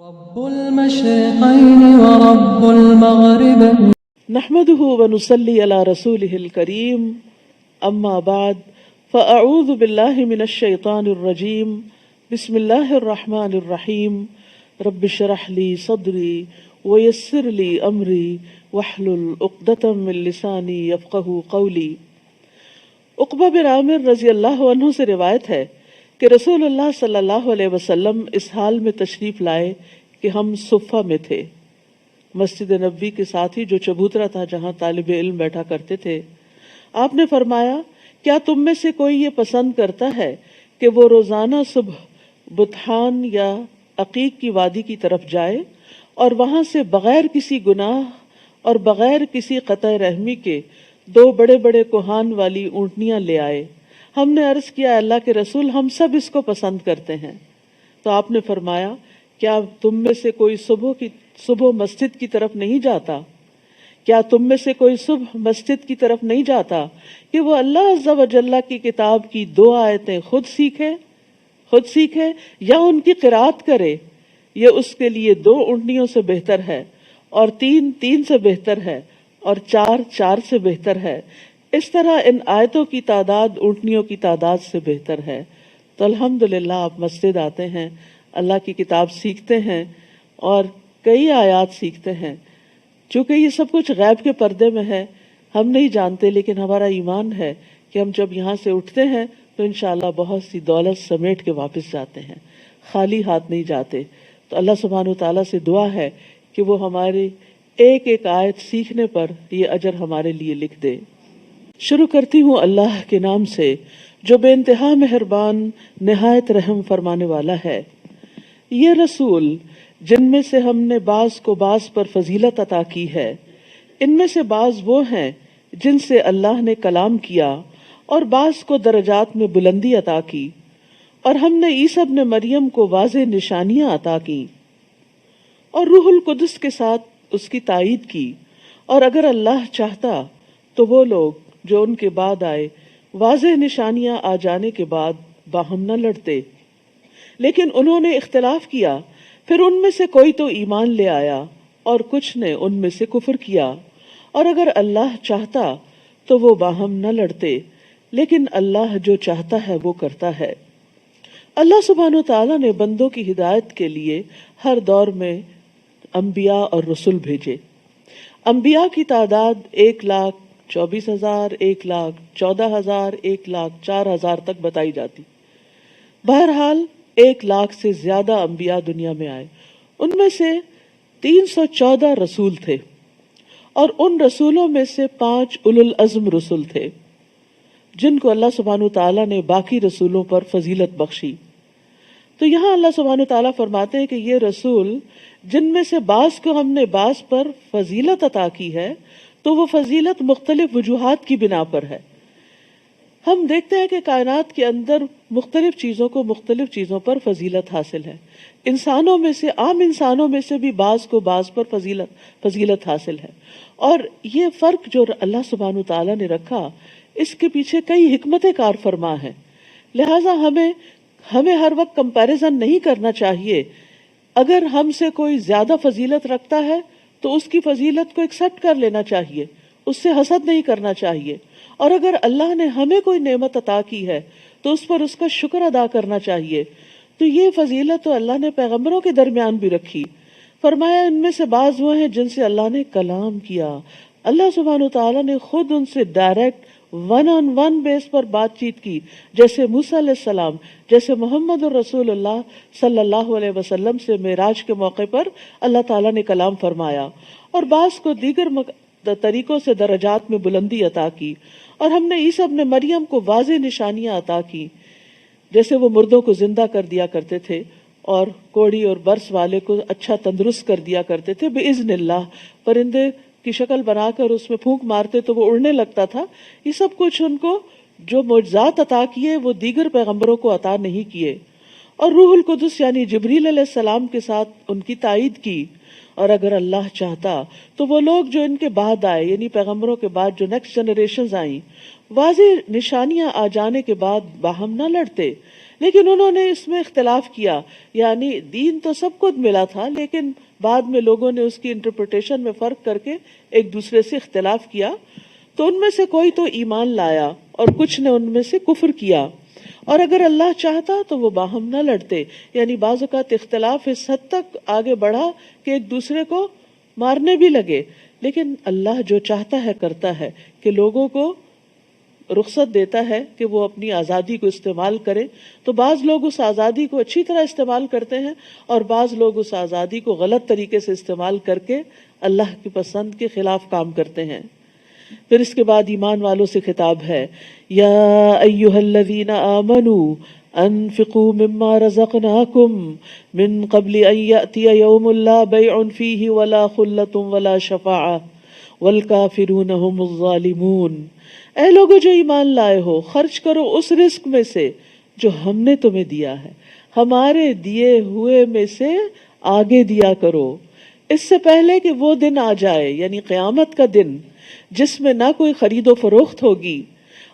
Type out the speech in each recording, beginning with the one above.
رب المشرقين ورب المغربين نحمده ونصلي على رسوله الكريم اما بعد فاعوذ بالله من الشيطان الرجيم بسم الله الرحمن الرحيم رب اشرح لي صدري ويسر لي امري واحلل عقدة من لساني يفقهوا قولي۔ عقبہ بن عامر رضی اللہ عنہ سے روایت ہے کہ رسول اللہ صلی اللہ علیہ وسلم اس حال میں تشریف لائے کہ ہم صفہ میں تھے، مسجد نبوی کے ساتھ ہی جو چبوترا تھا جہاں طالب علم بیٹھا کرتے تھے۔ آپ نے فرمایا، کیا تم میں سے کوئی یہ پسند کرتا ہے کہ وہ روزانہ صبح بطحان یا عقیق کی وادی کی طرف جائے اور وہاں سے بغیر کسی گناہ اور بغیر کسی قطع رحمی کے 2 بڑے بڑے کوہان والی اونٹنیاں لے آئے؟ ہم نے عرض کیا، اللہ کے رسول، ہم سب اس کو پسند کرتے ہیں۔ تو آپ نے فرمایا، کیا تم میں سے کوئی صبح مسجد کی طرف نہیں جاتا؟ کیا تم میں سے کوئی صبح مسجد کی طرف نہیں جاتا کہ وہ اللہ عز و جل کی کتاب کی 2 آیتیں خود سیکھے یا ان کی قرات کرے؟ یہ اس کے لیے 2 اونٹنیوں سے بہتر ہے، اور 3 سے بہتر ہے، اور 4 سے بہتر ہے۔ اس طرح ان آیتوں کی تعداد اونٹنیوں کی تعداد سے بہتر ہے۔ تو الحمدللہ آپ مسجد آتے ہیں، اللہ کی کتاب سیکھتے ہیں اور کئی آیات سیکھتے ہیں۔ چونکہ یہ سب کچھ غیب کے پردے میں ہے، ہم نہیں جانتے، لیکن ہمارا ایمان ہے کہ ہم جب یہاں سے اٹھتے ہیں تو انشاءاللہ بہت سی دولت سمیٹ کے واپس جاتے ہیں، خالی ہاتھ نہیں جاتے۔ تو اللہ سبحانہ وتعالیٰ سے دعا ہے کہ وہ ہماری ایک ایک آیت سیکھنے پر یہ اجر ہمارے لیے لکھ دے۔ شروع کرتی ہوں اللہ کے نام سے جو بے انتہا مہربان نہایت رحم فرمانے والا ہے۔ یہ رسول جن میں سے ہم نے بعض کو بعض پر فضیلت عطا کی ہے، ان میں سے بعض وہ ہیں جن سے اللہ نے کلام کیا، اور بعض کو درجات میں بلندی عطا کی، اور ہم نے عیسیٰ ابن مریم کو واضح نشانیاں عطا کی، اور روح القدس کے ساتھ اس کی تائید کی۔ اور اگر اللہ چاہتا تو وہ لوگ جو ان کے بعد آئے واضح نشانیاں آ جانے کے بعد باہم نہ لڑتے، لیکن انہوں نے اختلاف کیا، پھر ان میں سے کوئی تو ایمان لے آیا اور کچھ نے ان میں سے کفر کیا۔ اور اگر اللہ چاہتا تو وہ باہم نہ لڑتے، لیکن اللہ جو چاہتا ہے وہ کرتا ہے۔ اللہ سبحانہ وتعالیٰ نے بندوں کی ہدایت کے لیے ہر دور میں انبیاء اور رسول بھیجے۔ انبیاء کی تعداد 1,24,000، 1,14,000، 1,04,000 تک بتائی جاتی۔ بہرحال 1,00,000 سے زیادہ انبیاء دنیا میں آئے، ان میں سے 314 رسول تھے، اور ان رسولوں میں سے 5 اولو العزم رسول تھے جن کو اللہ سبحانہ وتعالیٰ نے باقی رسولوں پر فضیلت بخشی۔ تو یہاں اللہ سبحانہ وتعالیٰ فرماتے ہیں کہ یہ رسول جن میں سے بعض کو ہم نے بعض پر فضیلت عطا کی ہے، تو وہ فضیلت مختلف وجوہات کی بنا پر ہے۔ ہم دیکھتے ہیں کہ کائنات کے اندر مختلف چیزوں کو مختلف چیزوں پر فضیلت حاصل ہے۔ انسانوں میں سے، عام انسانوں میں سے بھی بعض کو بعض پر فضیلت حاصل ہے، اور یہ فرق جو اللہ سبحانہ وتعالیٰ نے رکھا، اس کے پیچھے کئی حکمت کار فرما ہے۔ لہٰذا ہمیں ہر وقت کمپیریزن نہیں کرنا چاہیے۔ اگر ہم سے کوئی زیادہ فضیلت رکھتا ہے تو اس کی فضیلت کو ایکسیپٹ کر لینا چاہیے، اس سے حسد نہیں کرنا چاہیے، اور اگر اللہ نے ہمیں کوئی نعمت عطا کی ہے تو اس پر اس کا شکر ادا کرنا چاہیے۔ تو یہ فضیلت تو اللہ نے پیغمبروں کے درمیان بھی رکھی۔ فرمایا، ان میں سے بعض وہ ہیں جن سے اللہ نے کلام کیا۔ اللہ سبحانہ وتعالیٰ نے خود ان سے ڈائریکٹ 1-on-1 بیس پر بات چیت کی، جیسے موسیٰ علیہ السلام، جیسے محمد الرسول اللہ صلی اللہ علیہ وسلم سے معراج کے موقع پر اللہ تعالیٰ نے کلام فرمایا، اور بعض کو دیگر طریقوں سے درجات میں بلندی عطا کی۔ اور ہم نے عیسیٰ ابن مریم کو واضح نشانیاں عطا کی، جیسے وہ مردوں کو زندہ کر دیا کرتے تھے، اور کوڑی اور برس والے کو اچھا تندرست کر دیا کرتے تھے بإذن اللہ، پرندے کی شکل بنا کر اس میں پھونک مارتے تو وہ اڑنے لگتا تھا۔ یہ سب کچھ ان کو جو معجزات عطا کیے وہ دیگر پیغمبروں کو عطا نہیں کیے۔ اور روح القدس یعنی جبریل علیہ السلام کے ساتھ ان کی تائید کی۔ اور اگر اللہ چاہتا تو وہ لوگ جو ان کے بعد آئے، یعنی پیغمبروں کے بعد جو نیکسٹ جنریشنز آئیں، واضح نشانیاں آ جانے کے بعد باہم نہ لڑتے، لیکن انہوں نے اس میں اختلاف کیا. یعنی دین تو سب کو ملا تھا، لیکن بعد میں لوگوں نے اس کی انٹرپریٹیشن میں فرق کر کے ایک دوسرے سے اختلاف کیا. تو ان میں سے کوئی تو ایمان لایا اور کچھ نے ان میں سے کفر کیا. اور اگر اللہ چاہتا تو وہ باہم نہ لڑتے. یعنی بعض اوقات اختلاف اس حد تک آگے بڑھا کہ ایک دوسرے کو مارنے بھی لگے. لیکن اللہ جو چاہتا ہے کرتا ہے کہ لوگوں کو رخصت دیتا ہے کہ وہ اپنی آزادی کو استعمال کریں. تو بعض لوگ اس آزادی کو اچھی طرح استعمال کرتے ہیں اور بعض لوگ اس آزادی کو غلط طریقے سے استعمال کر کے اللہ کی پسند کے خلاف کام کرتے ہیں. پھر اس کے بعد ایمان والوں سے خطاب ہے، یا ایھا الذین آمنوا انفقوا مما رزقناکم من قبل ان یأتی یوم لا بیع فیہ ولا خلۃ ولا شفاعۃ والکافرون هم الظالمون. اے لوگو جو ایمان لائے ہو، خرچ کرو اس رزق میں سے جو ہم نے تمہیں دیا ہے، ہمارے دیے ہوئے میں سے آگے دیا کرو، اس سے پہلے کہ وہ دن آ جائے، یعنی قیامت کا دن، جس میں نہ کوئی خرید و فروخت ہوگی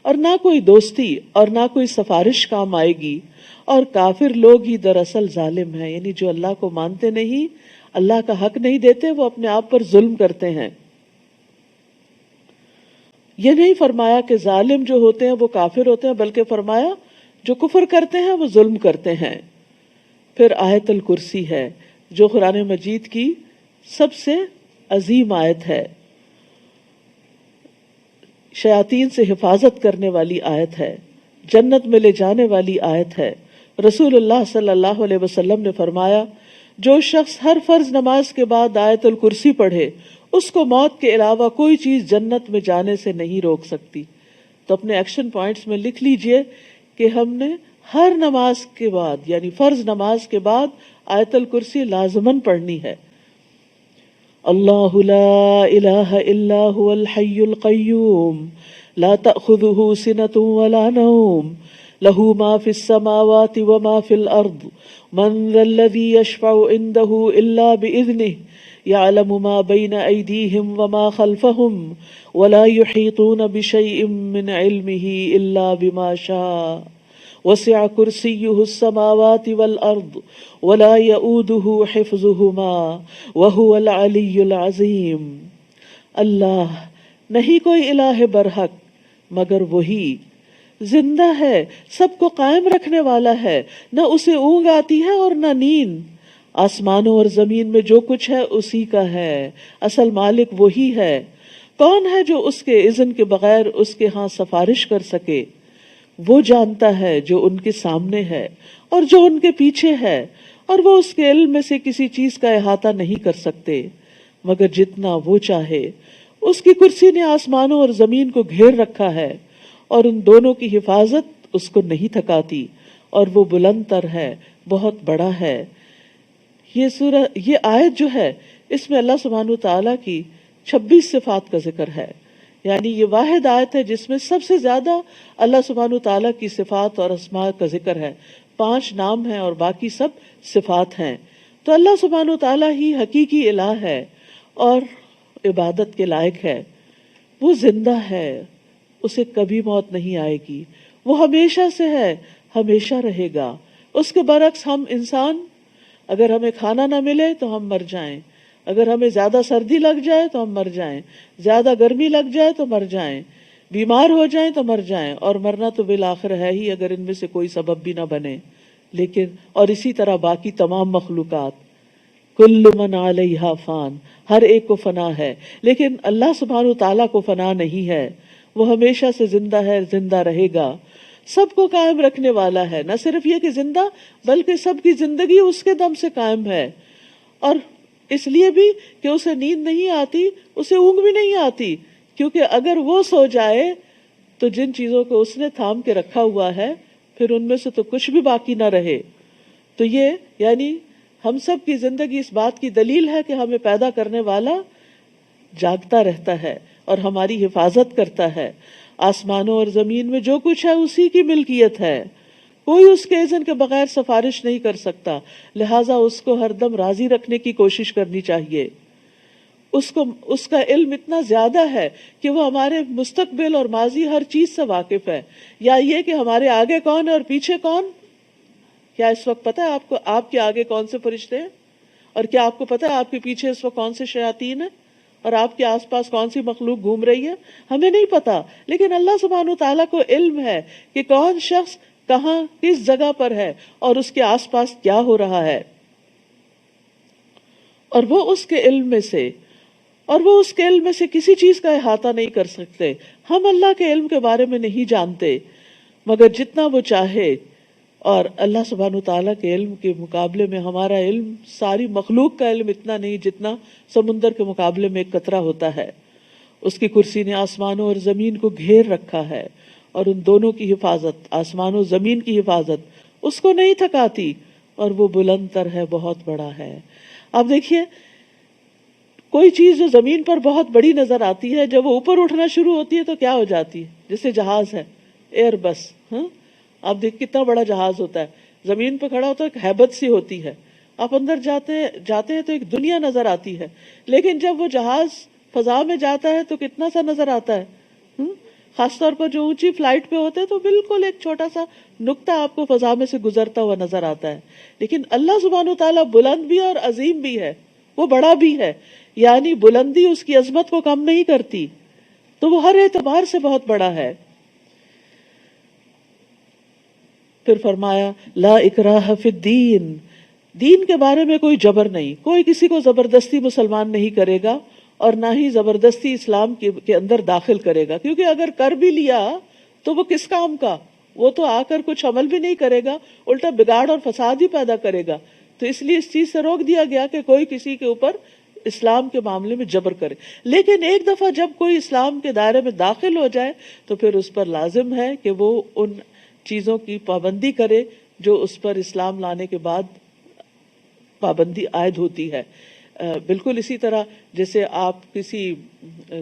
اور نہ کوئی دوستی اور نہ کوئی سفارش کام آئے گی، اور کافر لوگ ہی دراصل ظالم ہیں. یعنی جو اللہ کو مانتے نہیں، اللہ کا حق نہیں دیتے، وہ اپنے آپ پر ظلم کرتے ہیں. یہ نہیں فرمایا کہ ظالم جو ہوتے ہیں وہ کافر ہوتے ہیں، بلکہ فرمایا جو کفر کرتے ہیں وہ ظلم کرتے ہیں. پھر آیت الکرسی ہے جو قرآن مجید کی سب سے عظیم آیت ہے، شیاطین سے حفاظت کرنے والی آیت ہے، جنت میں لے جانے والی آیت ہے. رسول اللہ صلی اللہ علیہ وسلم نے فرمایا، جو شخص ہر فرض نماز کے بعد آیت الکرسی پڑھے، اس کو موت کے علاوہ کوئی چیز جنت میں جانے سے نہیں روک سکتی. تو اپنے ایکشن پوائنٹس میں لکھ لیجئے کہ ہم نے ہر نماز کے بعد، یعنی فرض نماز کے بعد آیت الکرسی لازماً پڑھنی ہے. اللہ لا الہ الا هو الحی القیوم لا تأخذه سنة ولا نوم له ما في السماوات وما في الأرض من ذا الذي يشفع عنده إلا بإذنه يعلم ما بين أيديهم وما خلفهم ولا يحيطون بشيء من علمه إلا بما شاء وسع كرسيه السماوات والأرض ولا يؤوده حفظهما وهو العلي العظيم. اللہ نہیں کوئی الہ برحق مگر وہی، زندہ ہے، سب کو قائم رکھنے والا ہے، نہ اسے اونگ آتی ہے اور نہ نیند. آسمانوں اور زمین میں جو کچھ ہے اسی کا ہے، اصل مالک وہی ہے. کون ہے جو اس کے اذن کے بغیر اس کے ہاں سفارش کر سکے؟ وہ جانتا ہے جو ان کے سامنے ہے اور جو ان کے پیچھے ہے، اور وہ اس کے علم میں سے کسی چیز کا احاطہ نہیں کر سکتے مگر جتنا وہ چاہے. اس کی کرسی نے آسمانوں اور زمین کو گھیر رکھا ہے اور ان دونوں کی حفاظت اس کو نہیں تھکاتی، اور وہ بلند تر ہے، بہت بڑا ہے. یہ آیت جو ہے اس میں اللہ سبحانہ تعالیٰ کی 26 صفات کا ذکر ہے. یعنی یہ واحد آیت ہے جس میں سب سے زیادہ اللہ سبحانہ تعالیٰ کی صفات اور اسماء کا ذکر ہے. 5 نام ہیں اور باقی سب صفات ہیں. تو اللہ سبحانہ تعالیٰ ہی حقیقی الہ ہے اور عبادت کے لائق ہے. وہ زندہ ہے، اسے کبھی موت نہیں آئے گی، وہ ہمیشہ سے ہے، ہمیشہ رہے گا. اس کے برعکس ہم انسان، اگر ہمیں کھانا نہ ملے تو ہم مر جائیں، اگر ہمیں زیادہ سردی لگ جائے تو ہم مر جائیں، زیادہ گرمی لگ جائے تو مر جائیں، بیمار ہو جائیں تو مر جائیں، اور مرنا تو بالآخر ہے ہی اگر ان میں سے کوئی سبب بھی نہ بنے. لیکن اور اسی طرح باقی تمام مخلوقات، کل من علیہا فان، ہر ایک کو فنا ہے، لیکن اللہ سبحانہ تعالیٰ کو فنا نہیں ہے. وہ ہمیشہ سے زندہ ہے، زندہ رہے گا، سب کو قائم رکھنے والا ہے. نہ صرف یہ کہ زندہ، بلکہ سب کی زندگی اس کے دم سے قائم ہے. اور اس لیے بھی کہ اسے نیند نہیں آتی، اسے اونگ بھی نہیں آتی، کیونکہ اگر وہ سو جائے تو جن چیزوں کو اس نے تھام کے رکھا ہوا ہے پھر ان میں سے تو کچھ بھی باقی نہ رہے. تو یہ یعنی ہم سب کی زندگی اس بات کی دلیل ہے کہ ہمیں پیدا کرنے والا جاگتا رہتا ہے اور ہماری حفاظت کرتا ہے. آسمانوں اور زمین میں جو کچھ ہے اسی کی ملکیت ہے، کوئی اس کے اذن کے بغیر سفارش نہیں کر سکتا. لہٰذا اس کو ہر دم راضی رکھنے کی کوشش کرنی چاہیے. اس کا علم اتنا زیادہ ہے کہ وہ ہمارے مستقبل اور ماضی ہر چیز سے واقف ہے. یا یہ کہ ہمارے آگے کون ہے اور پیچھے کون کیا اس وقت پتہ ہے آپ کو آپ کے آگے کون سے فرشتے ہیں؟ اور کیا آپ کو پتہ ہے آپ کے پیچھے اس وقت کون سے شیاطین ہیں اور آپ کے آس پاس کون سی مخلوق گھوم رہی ہے؟ ہمیں نہیں پتا، لیکن اللہ سبحانہ و تعالیٰ کو علم ہے کہ کون شخص کہاں کس جگہ پر ہے اور اس کے آس پاس کیا ہو رہا ہے، اور وہ اس کے علم میں سے کسی چیز کا احاطہ نہیں کر سکتے۔ ہم اللہ کے علم کے بارے میں نہیں جانتے مگر جتنا وہ چاہے، اور اللہ سبحانہ تعالیٰ کے علم کے مقابلے میں ہمارا علم، ساری مخلوق کا علم اتنا نہیں جتنا سمندر کے مقابلے میں ایک قطرہ ہوتا ہے۔ اس کی کرسی نے آسمانوں اور زمین کو گھیر رکھا ہے، اور ان دونوں کی حفاظت، آسمان و زمین کی حفاظت اس کو نہیں تھکاتی، اور وہ بلند تر ہے، بہت بڑا ہے۔ آپ دیکھیے، کوئی چیز جو زمین پر بہت بڑی نظر آتی ہے، جب وہ اوپر اٹھنا شروع ہوتی ہے تو کیا ہو جاتی ہے؟ جیسے جہاز ہے، ایئر بس، آپ دیکھ کتنا بڑا جہاز ہوتا ہے، زمین پہ کھڑا ہوتا ہے، ایک ہیبت سی ہوتی ہے، آپ اندر جاتے ہیں تو ایک دنیا نظر آتی ہے، لیکن جب وہ جہاز فضا میں جاتا ہے تو کتنا سا نظر آتا ہے، خاص طور پر جو اونچی فلائٹ پہ ہوتے ہیں تو بالکل ایک چھوٹا سا نقطہ آپ کو فضا میں سے گزرتا ہوا نظر آتا ہے۔ لیکن اللہ سبحانہ و تعالیٰ بلند بھی ہے اور عظیم بھی ہے، وہ بڑا بھی ہے، یعنی بلندی اس کی عظمت کو کم نہیں کرتی، تو وہ ہر اعتبار سے بہت بڑا ہے۔ پھر فرمایا لا اکراہ فی الدین، دین کے بارے میں کوئی جبر نہیں، کوئی کسی کو زبردستی مسلمان نہیں کرے گا اور نہ ہی زبردستی اسلام کے اندر داخل کرے گا، کیونکہ اگر کر بھی لیا تو وہ کس کام کا؟ وہ تو آ کر کچھ عمل بھی نہیں کرے گا، الٹا بگاڑ اور فساد ہی پیدا کرے گا۔ تو اس لیے اس چیز سے روک دیا گیا کہ کوئی کسی کے اوپر اسلام کے معاملے میں جبر کرے، لیکن ایک دفعہ جب کوئی اسلام کے دائرے میں داخل ہو جائے تو پھر اس پر لازم ہے کہ وہ ان چیزوں کی پابندی کرے جو اس پر اسلام لانے کے بعد پابندی عائد ہوتی ہے۔ بالکل اسی طرح جیسے آپ کسی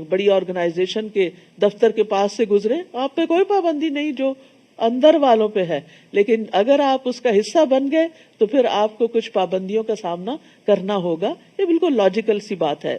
بڑی آرگنائزیشن کے دفتر کے پاس سے گزرے، آپ پہ کوئی پابندی نہیں جو اندر والوں پہ ہے، لیکن اگر آپ اس کا حصہ بن گئے تو پھر آپ کو کچھ پابندیوں کا سامنا کرنا ہوگا۔ یہ بالکل لاجیکل سی بات ہے۔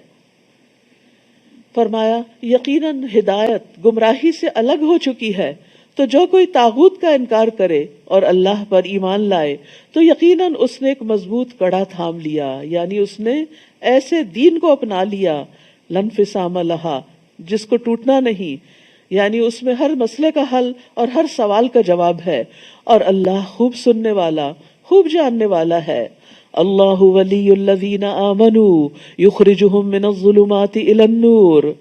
فرمایا یقیناً ہدایت گمراہی سے الگ ہو چکی ہے، تو جو کوئی طاغوت کا انکار کرے اور اللہ پر ایمان لائے تو یقیناً اس نے ایک مضبوط کڑا تھام لیا، یعنی اس نے ایسے دین کو اپنا لیا لنفسام لہا، جس کو ٹوٹنا نہیں، یعنی اس میں ہر مسئلے کا حل اور ہر سوال کا جواب ہے، اور اللہ خوب سننے والا، خوب جاننے والا ہے۔ اللہ ولی الذین آمنوا یخرجہم من الظلمات الی النور،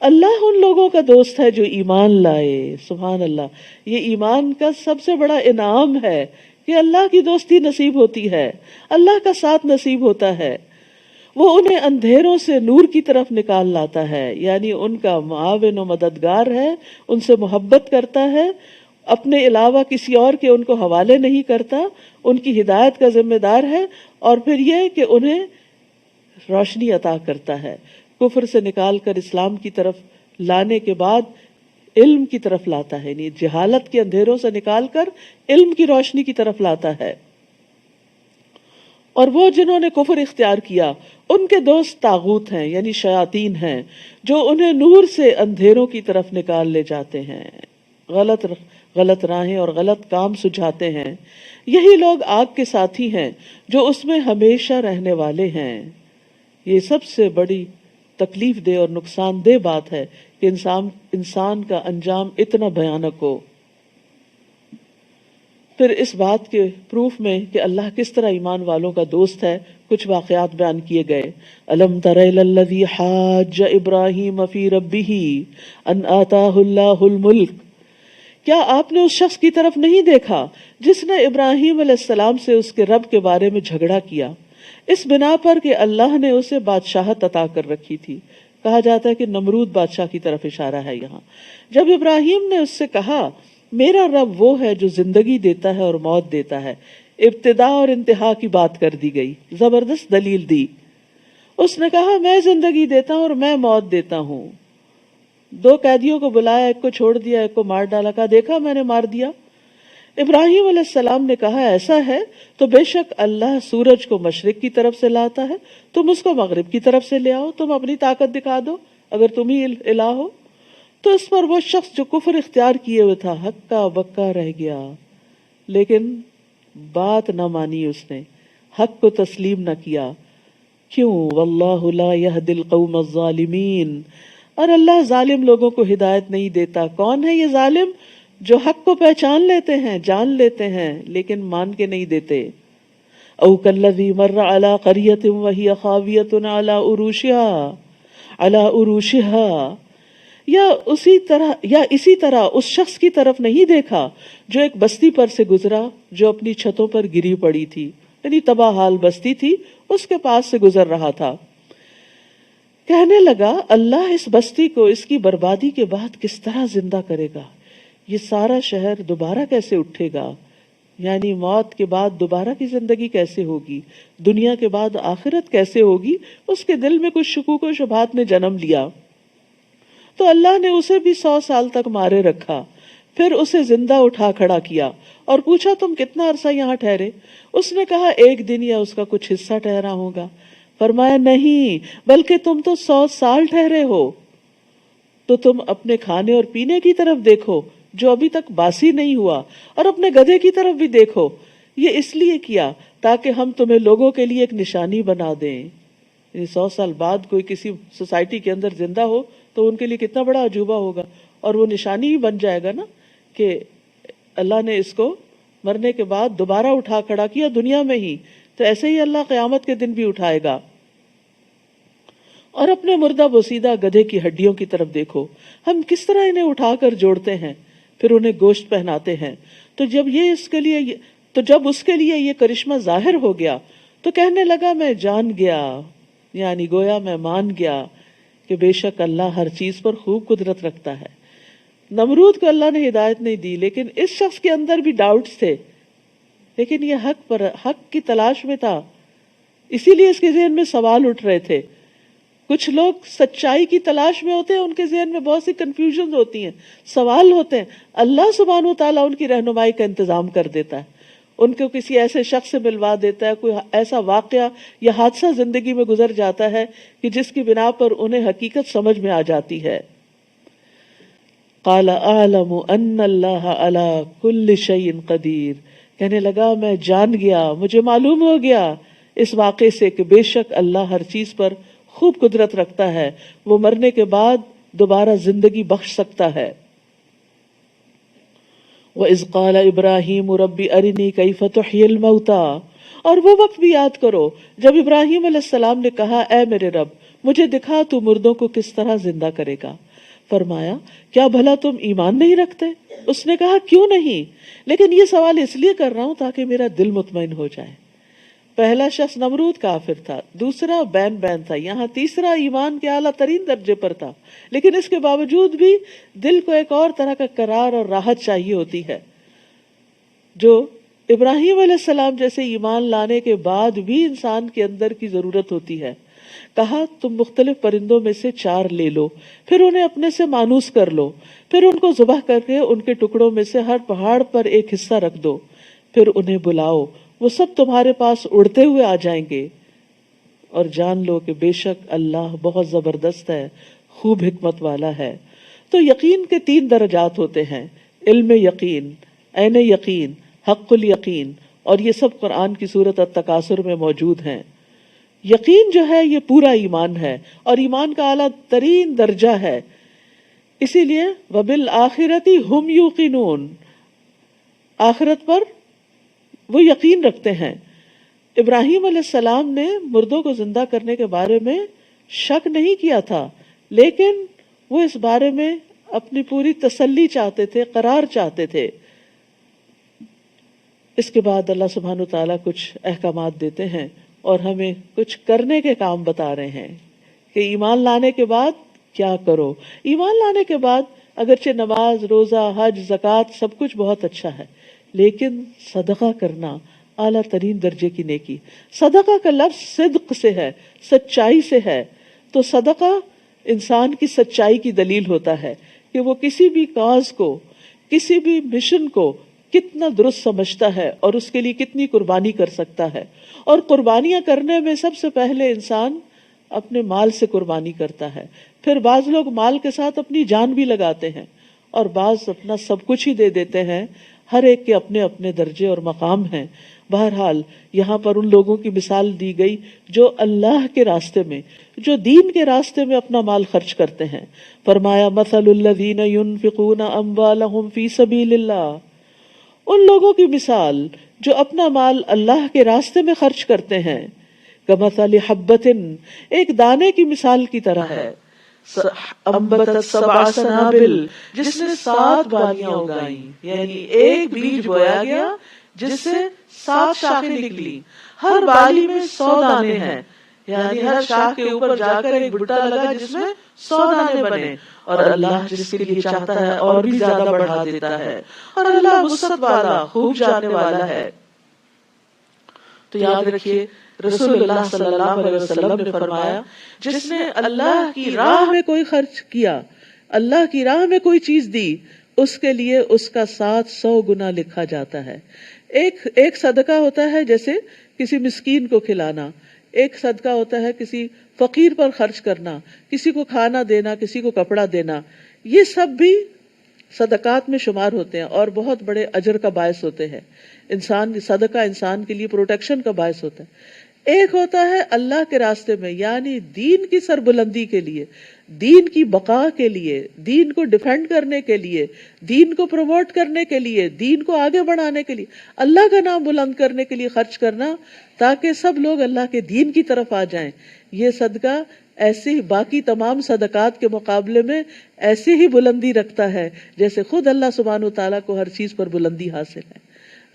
اللہ ان لوگوں کا دوست ہے جو ایمان لائے۔ سبحان اللہ، یہ ایمان کا سب سے بڑا انعام ہے کہ اللہ کی دوستی نصیب ہوتی ہے، اللہ کا ساتھ نصیب ہوتا ہے۔ وہ انہیں اندھیروں سے نور کی طرف نکال لاتا ہے، یعنی ان کا معاون و مددگار ہے، ان سے محبت کرتا ہے، اپنے علاوہ کسی اور کے ان کو حوالے نہیں کرتا، ان کی ہدایت کا ذمہ دار ہے، اور پھر یہ کہ انہیں روشنی عطا کرتا ہے، کفر سے نکال کر اسلام کی طرف لانے کے بعد علم کی طرف لاتا ہے، یعنی جہالت کے اندھیروں سے نکال کر علم کی روشنی کی طرف لاتا ہے۔ اور وہ جنہوں نے کفر اختیار کیا ان کے دوست طاغوت ہیں، یعنی شیاطین ہیں، جو انہیں نور سے اندھیروں کی طرف نکال لے جاتے ہیں، غلط راہیں اور غلط کام سجھاتے ہیں۔ یہی لوگ آگ کے ساتھی ہیں جو اس میں ہمیشہ رہنے والے ہیں۔ یہ سب سے بڑی تکلیف دہ اور نقصان دہ بات ہے کہ انسان کا انجام اتنا بھیانک ہو۔ پھر اس بات کے پروف میں کہ اللہ کس طرح ایمان والوں کا دوست ہے کچھ واقعات بیان کیے گئے۔ الم تر الی الذی حاج ابراہیم فی ربہ ان آتاہ اللہ الملک، کیا آپ نے اس شخص کی طرف نہیں دیکھا جس نے ابراہیم علیہ السلام سے اس کے رب کے بارے میں جھگڑا کیا، اس بنا پر کہ اللہ نے اسے بادشاہت عطا کر رکھی تھی۔ کہا جاتا ہے کہ نمرود بادشاہ کی طرف اشارہ ہے یہاں۔ جب ابراہیم نے اس سے کہا میرا رب وہ ہے جو زندگی دیتا ہے اور موت دیتا ہے، ابتدا اور انتہا کی بات کر دی گئی، زبردست دلیل دی۔ اس نے کہا میں زندگی دیتا ہوں اور میں موت دیتا ہوں۔ دو قیدیوں کو بلایا، ایک کو چھوڑ دیا، ایک کو مار ڈالا، کہا دیکھا میں نے مار دیا۔ ابراہیم علیہ السلام نے کہا ایسا ہے تو بے شک اللہ سورج کو مشرق کی طرف سے لاتا ہے، تم اس کو مغرب کی طرف سے لے آؤ، تم اپنی طاقت دکھا دو اگر تم ہی الہ ہو۔ تو اس پر وہ شخص جو کفر اختیار کیے ہوئے تھا ہکا بکا رہ گیا، لیکن بات نہ مانی اس نے، حق کو تسلیم نہ کیا. کیوں؟ واللہ لا یہدی القوم الظالمین، اور اللہ ظالم لوگوں کو ہدایت نہیں دیتا. کون ہے یہ ظالم؟ جو حق کو پہچان لیتے ہیں، جان لیتے ہیں، لیکن مان کے نہیں دیتے. او کالذی مر علی قریۃ وہی خاویۃ علی عروشها، یا اسی طرح اس شخص کی طرف نہیں دیکھا جو ایک بستی پر سے گزرا جو اپنی چھتوں پر گری پڑی تھی. یعنی تباہ حال بستی تھی، اس کے پاس سے گزر رہا تھا. کہنے لگا اللہ اس بستی کو اس کی بربادی کے بعد کس طرح زندہ کرے گا، یہ سارا شہر دوبارہ کیسے اٹھے گا، یعنی موت کے بعد دوبارہ کی زندگی کیسے ہوگی، دنیا کے بعد آخرت کیسے ہوگی. اس کے دل میں کچھ شکوک و شبہات نے جنم لیا. تو اللہ نے اسے بھی 100 سال تک مارے رکھا، پھر اسے زندہ اٹھا کھڑا کیا اور پوچھا تم کتنا عرصہ یہاں ٹھہرے؟ اس نے کہا 1 دن یا اس کا کچھ حصہ ٹھہرا ہوگا. فرمایا نہیں، بلکہ تم تو 100 سال ٹھہرے ہو. تو تم اپنے کھانے اور پینے کی طرف دیکھو جو ابھی تک باسی نہیں ہوا، اور اپنے گدھے کی طرف بھی دیکھو. یہ اس لیے کیا تاکہ ہم تمہیں لوگوں کے لیے ایک نشانی بنا دیں. 100 سال بعد کوئی کسی سوسائٹی کے اندر زندہ ہو تو ان کے لیے کتنا بڑا عجوبہ ہوگا، اور وہ نشانی ہی بن جائے گا نا کہ اللہ نے اس کو مرنے کے بعد دوبارہ اٹھا کھڑا کیا دنیا میں ہی. تو ایسے ہی اللہ قیامت کے دن بھی اٹھائے گا. اور اپنے مردہ بوسیدہ گدھے کی ہڈیوں کی طرف دیکھو، ہم کس طرح انہیں اٹھا کر جوڑتے ہیں، پھر انہیں گوشت پہناتے ہیں. تو جب اس کے لیے یہ کرشمہ ظاہر ہو گیا تو کہنے لگا میں جان گیا، یعنی گویا میں مان گیا کہ بے شک اللہ ہر چیز پر خوب قدرت رکھتا ہے. نمرود کو اللہ نے ہدایت نہیں دی، لیکن اس شخص کے اندر بھی ڈاؤٹس تھے، لیکن یہ حق کی تلاش میں تھا، اسی لیے اس کے ذہن میں سوال اٹھ رہے تھے. کچھ لوگ سچائی کی تلاش میں ہوتے ہیں، ان کے ذہن میں بہت سی کنفیوژن ہوتی ہیں، سوال ہوتے ہیں. اللہ سبحانہ وتعالیٰ ان کی رہنمائی کا انتظام کر دیتا ہے، ان کو کسی ایسے شخص سے ملوا دیتا ہے، کوئی ایسا واقعہ یا حادثہ زندگی میں گزر جاتا ہے کہ جس کی بنا پر انہیں حقیقت سمجھ میں آ جاتی ہے. قال اعلم ان اللہ علی کل شیء قدیر، کہنے لگا میں جان گیا، مجھے معلوم ہو گیا اس واقعے سے کہ بے شک اللہ ہر چیز پر خوب قدرت رکھتا ہے، وہ مرنے کے بعد دوبارہ زندگی بخش سکتا ہے. وَإِذْ قَالَ إِبْرَاهِيمُ رَبِّ أَرِنِي كَيْفَ تُحْيِي الْمَوْتَى، اور وہ وقت بھی یاد کرو جب ابراہیم علیہ السلام نے کہا اے میرے رب مجھے دکھا تو مردوں کو کس طرح زندہ کرے گا. فرمایا کیا بھلا تم ایمان نہیں رکھتے؟ اس نے کہا کیوں نہیں، لیکن یہ سوال اس لیے کر رہا ہوں تاکہ میرا دل مطمئن ہو جائے. پہلا شخص نمرود کافر تھا، دوسرا بین تھا، یہاں تیسرا ایمان کے اعلیٰ ترین درجے پر تھا، لیکن اس کے باوجود بھی دل کو ایک اور طرح کا قرار اور راحت چاہیے ہوتی ہے جو ابراہیم علیہ السلام جیسے ایمان لانے کے بعد بھی انسان کے اندر کی ضرورت ہوتی ہے. کہا تم مختلف پرندوں میں سے 4 لے لو، پھر انہیں اپنے سے مانوس کر لو، پھر ان کو ذبح کر کے ان کے ٹکڑوں میں سے ہر پہاڑ پر ایک حصہ رکھ دو، پھر انہیں بلاؤ، وہ سب تمہارے پاس اڑتے ہوئے آ جائیں گے، اور جان لو کہ بے شک اللہ بہت زبردست ہے، خوب حکمت والا ہے. تو یقین کے 3 درجات ہوتے ہیں، علم یقین، عین یقین، حق الیقین، اور یہ سب قرآن کی سورۃ التکاثر میں موجود ہیں. یقین جو ہے یہ پورا ایمان ہے، اور ایمان کا اعلیٰ ترین درجہ ہے، اسی لیے وَبِالْآخِرَةِ هُمْ يُوقِنُونَ، آخرت پر وہ یقین رکھتے ہیں. ابراہیم علیہ السلام نے مردوں کو زندہ کرنے کے بارے میں شک نہیں کیا تھا، لیکن وہ اس بارے میں اپنی پوری تسلی چاہتے تھے، قرار چاہتے تھے. اس کے بعد اللہ سبحانہ وتعالیٰ کچھ احکامات دیتے ہیں اور ہمیں کچھ کرنے کے کام بتا رہے ہیں کہ ایمان لانے کے بعد کیا کرو. ایمان لانے کے بعد اگرچہ نماز، روزہ، حج، زکوٰۃ سب کچھ بہت اچھا ہے، لیکن صدقہ کرنا اعلیٰ ترین درجے کی نیکی. صدقہ کا لفظ صدق سے ہے، سچائی سے ہے. تو صدقہ انسان کی سچائی کی دلیل ہوتا ہے کہ وہ کسی بھی کاز کو، کسی بھی مشن کو کتنا درست سمجھتا ہے اور اس کے لیے کتنی قربانی کر سکتا ہے. اور قربانیاں کرنے میں سب سے پہلے انسان اپنے مال سے قربانی کرتا ہے، پھر بعض لوگ مال کے ساتھ اپنی جان بھی لگاتے ہیں، اور بعض اپنا سب کچھ ہی دے دیتے ہیں ہر ایک کے اپنے اپنے درجے اور مقام ہیں. بہرحال یہاں پر ان لوگوں کی مثال دی گئی جو اللہ کے راستے میں، جو دین کے راستے میں اپنا مال خرچ کرتے ہیں. فرمایا مثل الذین ينفقون اموالهم فی سبیل اللہ، ان لوگوں کی مثال جو اپنا مال اللہ کے راستے میں خرچ کرتے ہیں، کمثل حبۃ، ایک دانے کی مثال کی طرح ہے، انبتت سبع سنابل، جس نے 7 بالیاں اگائیں، یعنی ایک بیج بویا گیا جس سے 7 شاخیں نکلی، ہر بالی میں 100 دانے ہیں، یعنی ہر شاخ کے اوپر جا کر ایک بھٹا لگا جس میں 100 دانے بنے. اور اللہ جس کے لیے چاہتا ہے اور بھی زیادہ بڑھا دیتا ہے، اور اللہ وسعت والا، خوب جاننے والا ہے. تو یاد رکھیے رسول اللہ صلی اللہ علیہ وسلم نے فرمایا، جس نے اللہ کی راہ میں کوئی خرچ کیا، اللہ کی راہ میں کوئی چیز دی، اس کے لیے اس کا 700 گنا لکھا جاتا ہے. ایک صدقہ ہوتا ہے جیسے کسی مسکین کو کھلانا، ایک صدقہ ہوتا ہے کسی فقیر پر خرچ کرنا، کسی کو کھانا دینا، کسی کو کپڑا دینا. یہ سب بھی صدقات میں شمار ہوتے ہیں اور بہت بڑے اجر کا باعث ہوتے ہیں. صدقہ انسان کے لیے پروٹیکشن کا باعث ہوتا ہے. ایک ہوتا ہے اللہ کے راستے میں، یعنی دین کی سربلندی کے لیے، دین کی بقا کے لیے، دین کو ڈیفینڈ کرنے کے لیے، دین کو پروموٹ کرنے کے لیے، دین کو آگے بڑھانے کے لیے، اللہ کا نام بلند کرنے کے لیے خرچ کرنا، تاکہ سب لوگ اللہ کے دین کی طرف آ جائیں. یہ صدقہ ایسے ہی باقی تمام صدقات کے مقابلے میں ایسے ہی بلندی رکھتا ہے جیسے خود اللہ سبحانہ وتعالیٰ کو ہر چیز پر بلندی حاصل ہے.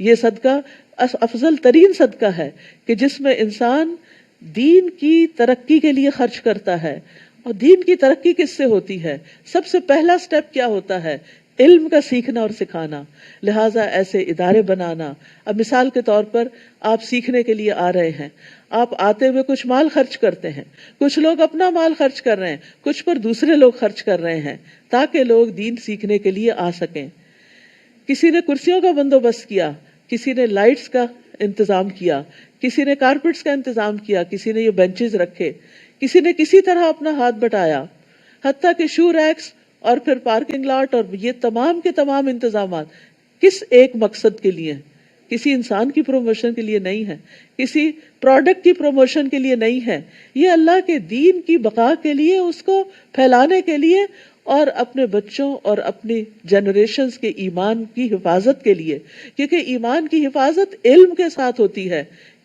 یہ صدقہ افضل ترین صدقہ ہے کہ جس میں انسان دین کی ترقی کے لیے خرچ کرتا ہے. اور دین کی ترقی کس سے ہوتی ہے؟ سب سے پہلا سٹیپ کیا ہوتا ہے؟ علم کا سیکھنا اور سکھانا. لہٰذا ایسے ادارے بنانا. اب مثال کے طور پر آپ سیکھنے کے لیے آ رہے ہیں، آپ آتے ہوئے کچھ مال خرچ کرتے ہیں، کچھ لوگ اپنا مال خرچ کر رہے ہیں، کچھ پر دوسرے لوگ خرچ کر رہے ہیں تاکہ لوگ دین سیکھنے کے لیے آ سکیں. کسی نے کرسیوں کا بندوبست کیا، کسی نے لائٹس کا انتظام کیا، کسی نے کارپیٹس کا انتظام کیا، کسی نے یہ بینچز رکھے، کسی نے کسی طرح اپنا ہاتھ بٹایا، حتیٰ کہ شو ریکس اور پھر پارکنگ لاٹ اور یہ تمام کے تمام انتظامات کس ایک مقصد کے لیے ہیں؟ کسی انسان کی پروموشن کے لیے نہیں ہے، کسی پروڈکٹ کی پروموشن کے لیے نہیں ہے. یہ اللہ کے دین کی بقا کے لیے، اس کو پھیلانے کے لیے اور اپنے بچوں اور اپنی جنریشنز کے ایمان کی حفاظت کے لیے. کیونکہ ایمان کی حفاظت علم کے ساتھ ہوتی ہے.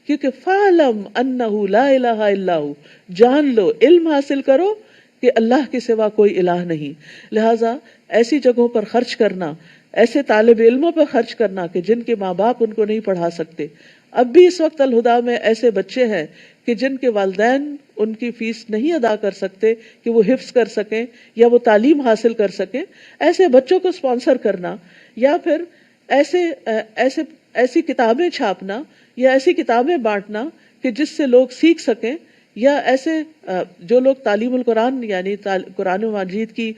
کیونکہ فَعْلَمْ أَنَّهُ لَا إِلَهَ إِلَّا هُوَ، جان لو، علم حاصل کرو کہ اللہ کے سوا کوئی الہ نہیں. لہٰذا ایسی جگہوں پر خرچ کرنا، ایسے طالب علموں پر خرچ کرنا کہ جن کے ماں باپ ان کو نہیں پڑھا سکتے. اب بھی اس وقت الہدا میں ایسے بچے ہیں کہ جن کے والدین ان کی فیس نہیں ادا کر سکتے کہ وہ حفظ کر سکیں یا وہ تعلیم حاصل کر سکیں. ایسے بچوں کو اسپانسر کرنا، یا پھر ایسی کتابیں چھاپنا یا ایسی کتابیں بانٹنا کہ جس سے لوگ سیکھ سکیں، یا ایسے جو لوگ تعلیم القرآن یعنی قرآن مجید کی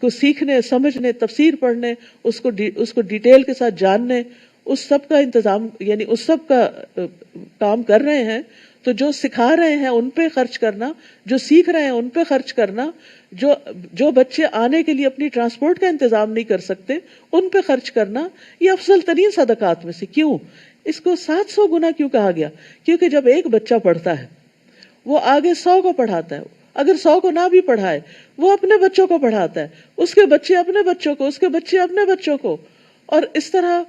کو سیکھنے، سمجھنے، تفسیر پڑھنے، اس کو ڈیٹیل کے ساتھ جاننے، اس سب کا انتظام یعنی اس سب کا کام کر رہے ہیں. تو جو سکھا رہے ہیں ان پہ خرچ کرنا، جو سیکھ رہے ہیں ان پہ خرچ کرنا، جو بچے آنے کے لیے اپنی ٹرانسپورٹ کا انتظام نہیں کر سکتے ان پہ خرچ کرنا، یہ افضل ترین صدقات میں سے. کیوں اس کو 700 گنا کیوں کہا گیا؟ کیونکہ جب ایک بچہ پڑھتا ہے وہ آگے 100 کو پڑھاتا ہے. اگر 100 کو نہ بھی پڑھائے وہ اپنے بچوں کو پڑھاتا ہے، اس کے بچے اپنے بچوں کو، اس کے بچے اپنے بچوں کو، اور اس طرح.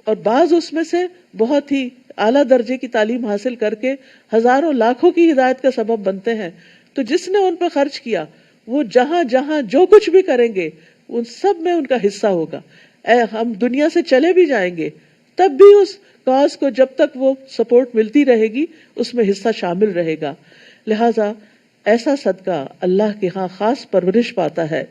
اور بعض اس میں سے بہت ہی اعلیٰ درجے کی تعلیم حاصل کر کے ہزاروں لاکھوں کی ہدایت کا سبب بنتے ہیں. تو جس نے ان پہ خرچ کیا وہ جہاں جہاں جو کچھ بھی کریں گے ان سب میں ان کا حصہ ہوگا. ہم دنیا سے چلے بھی جائیں گے تب بھی اس کاز کو جب تک وہ سپورٹ ملتی رہے گی اس میں حصہ شامل رہے گا. لہٰذا ایسا صدقہ اللہ کے ہاں خاص پرورش پاتا ہے،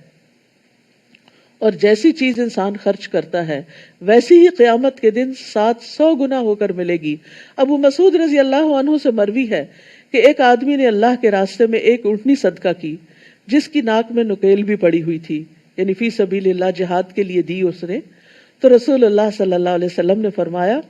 اور جیسی چیز انسان خرچ کرتا ہے ویسی ہی قیامت کے دن 700 گنا ہو کر ملے گی. ابو مسعود رضی اللہ عنہ سے مروی ہے کہ ایک آدمی نے اللہ کے راستے میں ایک اونٹنی صدقہ کی جس کی ناک میں نکیل بھی پڑی ہوئی تھی، یعنی فی سبیل اللہ جہاد کے لیے دی اس نے. تو رسول اللہ صلی اللہ علیہ وسلم نے فرمایا